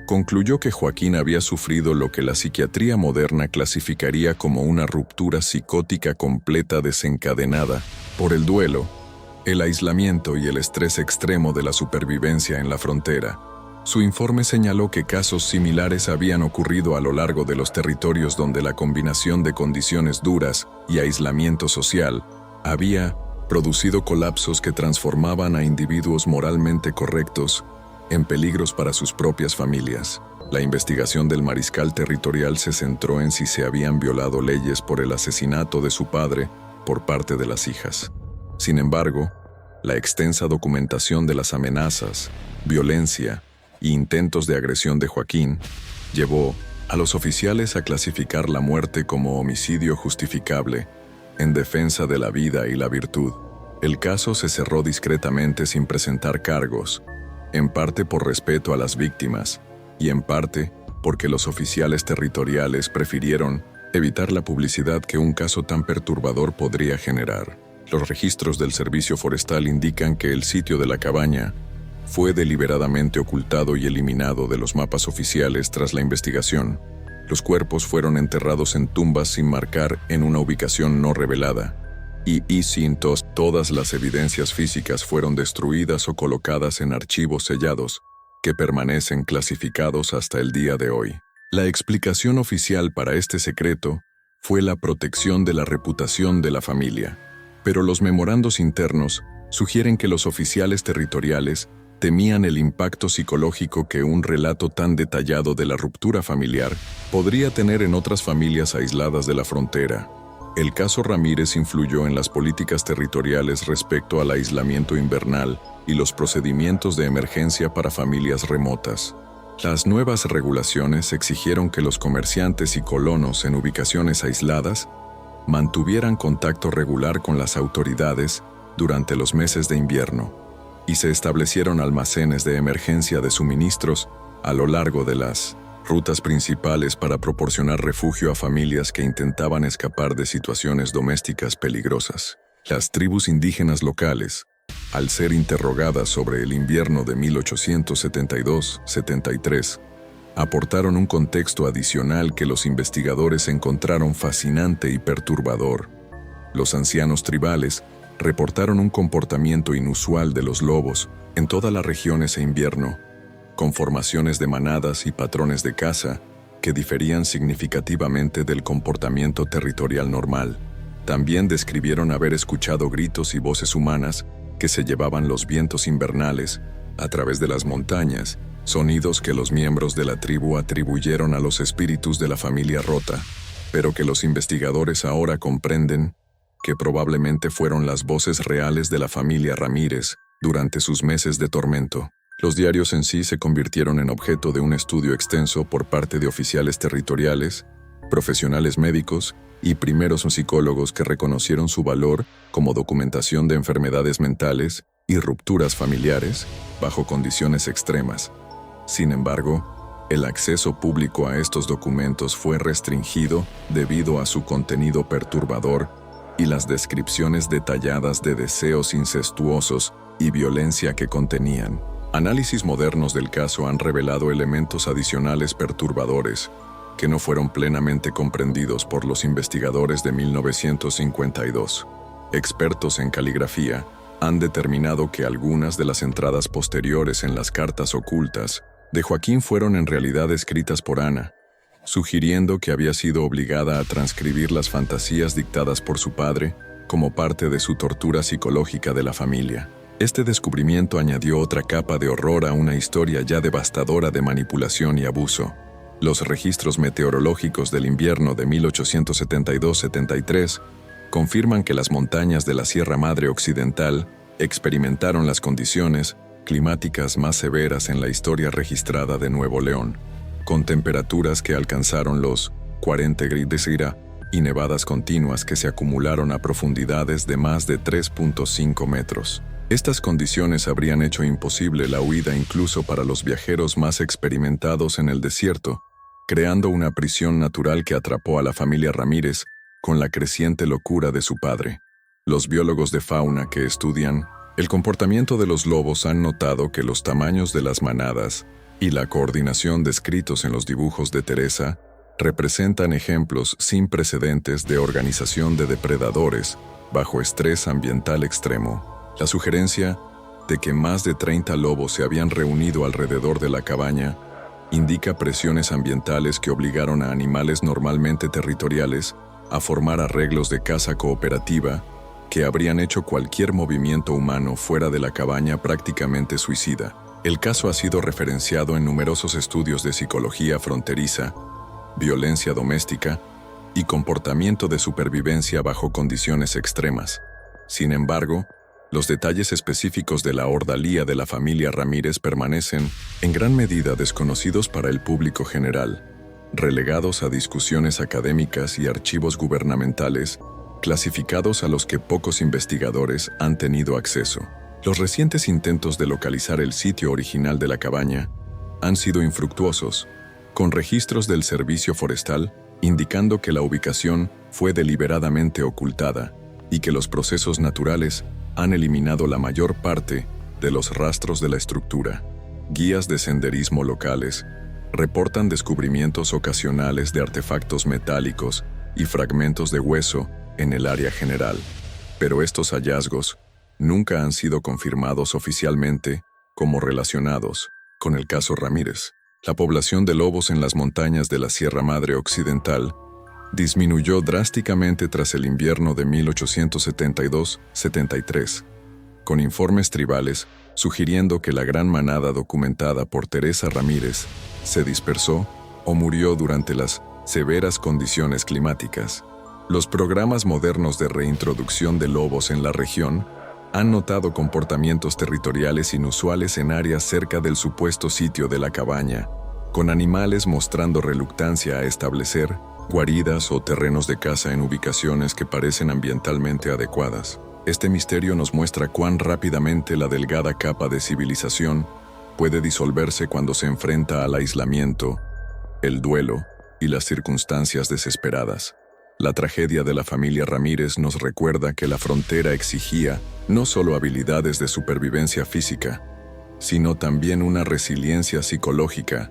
concluyó que Joaquín había sufrido lo que la psiquiatría moderna clasificaría como una ruptura psicótica completa desencadenada por el duelo, el aislamiento y el estrés extremo de la supervivencia en la frontera. Su informe señaló que casos similares habían ocurrido a lo largo de los territorios donde la combinación de condiciones duras y aislamiento social había producido colapsos que transformaban a individuos moralmente correctos en peligros para sus propias familias. La investigación del mariscal territorial se centró en si se habían violado leyes por el asesinato de su padre por parte de las hijas. Sin embargo, la extensa documentación de las amenazas, violencia e intentos de agresión de Joaquín llevó a los oficiales a clasificar la muerte como homicidio justificable en defensa de la vida y la virtud. El caso se cerró discretamente sin presentar cargos, en parte por respeto a las víctimas y en parte porque los oficiales territoriales prefirieron evitar la publicidad que un caso tan perturbador podría generar. Los registros del Servicio Forestal indican que el sitio de la cabaña fue deliberadamente ocultado y eliminado de los mapas oficiales tras la investigación. Los cuerpos fueron enterrados en tumbas sin marcar en una ubicación no revelada, y sin todas las evidencias físicas fueron destruidas o colocadas en archivos sellados, que permanecen clasificados hasta el día de hoy. La explicación oficial para este secreto fue la protección de la reputación de la familia, pero los memorandos internos sugieren que los oficiales territoriales temían el impacto psicológico que un relato tan detallado de la ruptura familiar podría tener en otras familias aisladas de la frontera. El caso Ramírez influyó en las políticas territoriales respecto al aislamiento invernal y los procedimientos de emergencia para familias remotas. Las nuevas regulaciones exigieron que los comerciantes y colonos en ubicaciones aisladas mantuvieran contacto regular con las autoridades durante los meses de invierno, y se establecieron almacenes de emergencia de suministros a lo largo de las rutas principales para proporcionar refugio a familias que intentaban escapar de situaciones domésticas peligrosas. Las tribus indígenas locales, al ser interrogadas sobre el invierno de 1872-73, aportaron un contexto adicional que los investigadores encontraron fascinante y perturbador. Los ancianos tribales reportaron un comportamiento inusual de los lobos en toda la región ese invierno, con formaciones de manadas y patrones de caza que diferían significativamente del comportamiento territorial normal. También describieron haber escuchado gritos y voces humanas que se llevaban los vientos invernales a través de las montañas, sonidos que los miembros de la tribu atribuyeron a los espíritus de la familia rota, pero que los investigadores ahora comprenden que probablemente fueron las voces reales de la familia Ramírez durante sus meses de tormento. Los diarios en sí se convirtieron en objeto de un estudio extenso por parte de oficiales territoriales, profesionales médicos y primeros psicólogos que reconocieron su valor como documentación de enfermedades mentales y rupturas familiares bajo condiciones extremas. Sin embargo, el acceso público a estos documentos fue restringido debido a su contenido perturbador y las descripciones detalladas de deseos incestuosos y violencia que contenían. Análisis modernos del caso han revelado elementos adicionales perturbadores que no fueron plenamente comprendidos por los investigadores de 1952. Expertos en caligrafía han determinado que algunas de las entradas posteriores en las cartas ocultas de Joaquín fueron en realidad escritas por Ana, sugiriendo que había sido obligada a transcribir las fantasías dictadas por su padre como parte de su tortura psicológica de la familia. Este descubrimiento añadió otra capa de horror a una historia ya devastadora de manipulación y abuso. Los registros meteorológicos del invierno de 1872-73 confirman que las montañas de la Sierra Madre Occidental experimentaron las condiciones climáticas más severas en la historia registrada de Nuevo León, con temperaturas que alcanzaron los 40 grados y nevadas continuas que se acumularon a profundidades de más de 3.5 metros. Estas condiciones habrían hecho imposible la huida incluso para los viajeros más experimentados en el desierto, creando una prisión natural que atrapó a la familia Ramírez con la creciente locura de su padre. Los biólogos de fauna que estudian el comportamiento de los lobos han notado que los tamaños de las manadas y la coordinación descritos en los dibujos de Teresa representan ejemplos sin precedentes de organización de depredadores bajo estrés ambiental extremo. La sugerencia de que más de 30 lobos se habían reunido alrededor de la cabaña indica presiones ambientales que obligaron a animales normalmente territoriales a formar arreglos de caza cooperativa que habrían hecho cualquier movimiento humano fuera de la cabaña prácticamente suicida. El caso ha sido referenciado en numerosos estudios de psicología fronteriza, violencia doméstica y comportamiento de supervivencia bajo condiciones extremas. Sin embargo, los detalles específicos de la ordalía de la familia Ramírez permanecen, en gran medida, desconocidos para el público general, relegados a discusiones académicas y archivos gubernamentales, clasificados a los que pocos investigadores han tenido acceso. Los recientes intentos de localizar el sitio original de la cabaña han sido infructuosos, con registros del Servicio Forestal indicando que la ubicación fue deliberadamente ocultada y que los procesos naturales han eliminado la mayor parte de los rastros de la estructura. Guías de senderismo locales reportan descubrimientos ocasionales de artefactos metálicos y fragmentos de hueso en el área general, pero estos hallazgos nunca han sido confirmados oficialmente como relacionados con el caso Ramírez. La población de lobos en las montañas de la Sierra Madre Occidental disminuyó drásticamente tras el invierno de 1872-73, con informes tribales sugiriendo que la gran manada documentada por Teresa Ramírez se dispersó o murió durante las severas condiciones climáticas. Los programas modernos de reintroducción de lobos en la región han notado comportamientos territoriales inusuales en áreas cerca del supuesto sitio de la cabaña, con animales mostrando reluctancia a establecer guaridas o terrenos de caza en ubicaciones que parecen ambientalmente adecuadas. Este misterio nos muestra cuán rápidamente la delgada capa de civilización puede disolverse cuando se enfrenta al aislamiento, el duelo y las circunstancias desesperadas. La tragedia de la familia Ramírez nos recuerda que la frontera exigía no solo habilidades de supervivencia física, sino también una resiliencia psicológica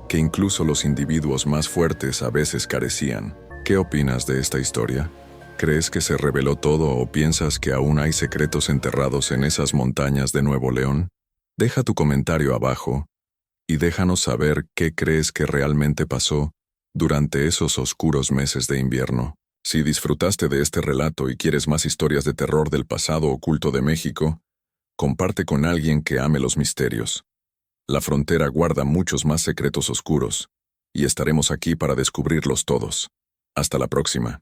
que incluso los individuos más fuertes a veces carecían. ¿Qué opinas de esta historia? ¿Crees que se reveló todo o piensas que aún hay secretos enterrados en esas montañas de Nuevo León? Deja tu comentario abajo y déjanos saber qué crees que realmente pasó durante esos oscuros meses de invierno. Si disfrutaste de este relato y quieres más historias de terror del pasado oculto de México, comparte con alguien que ame los misterios. La frontera guarda muchos más secretos oscuros, y estaremos aquí para descubrirlos todos. Hasta la próxima.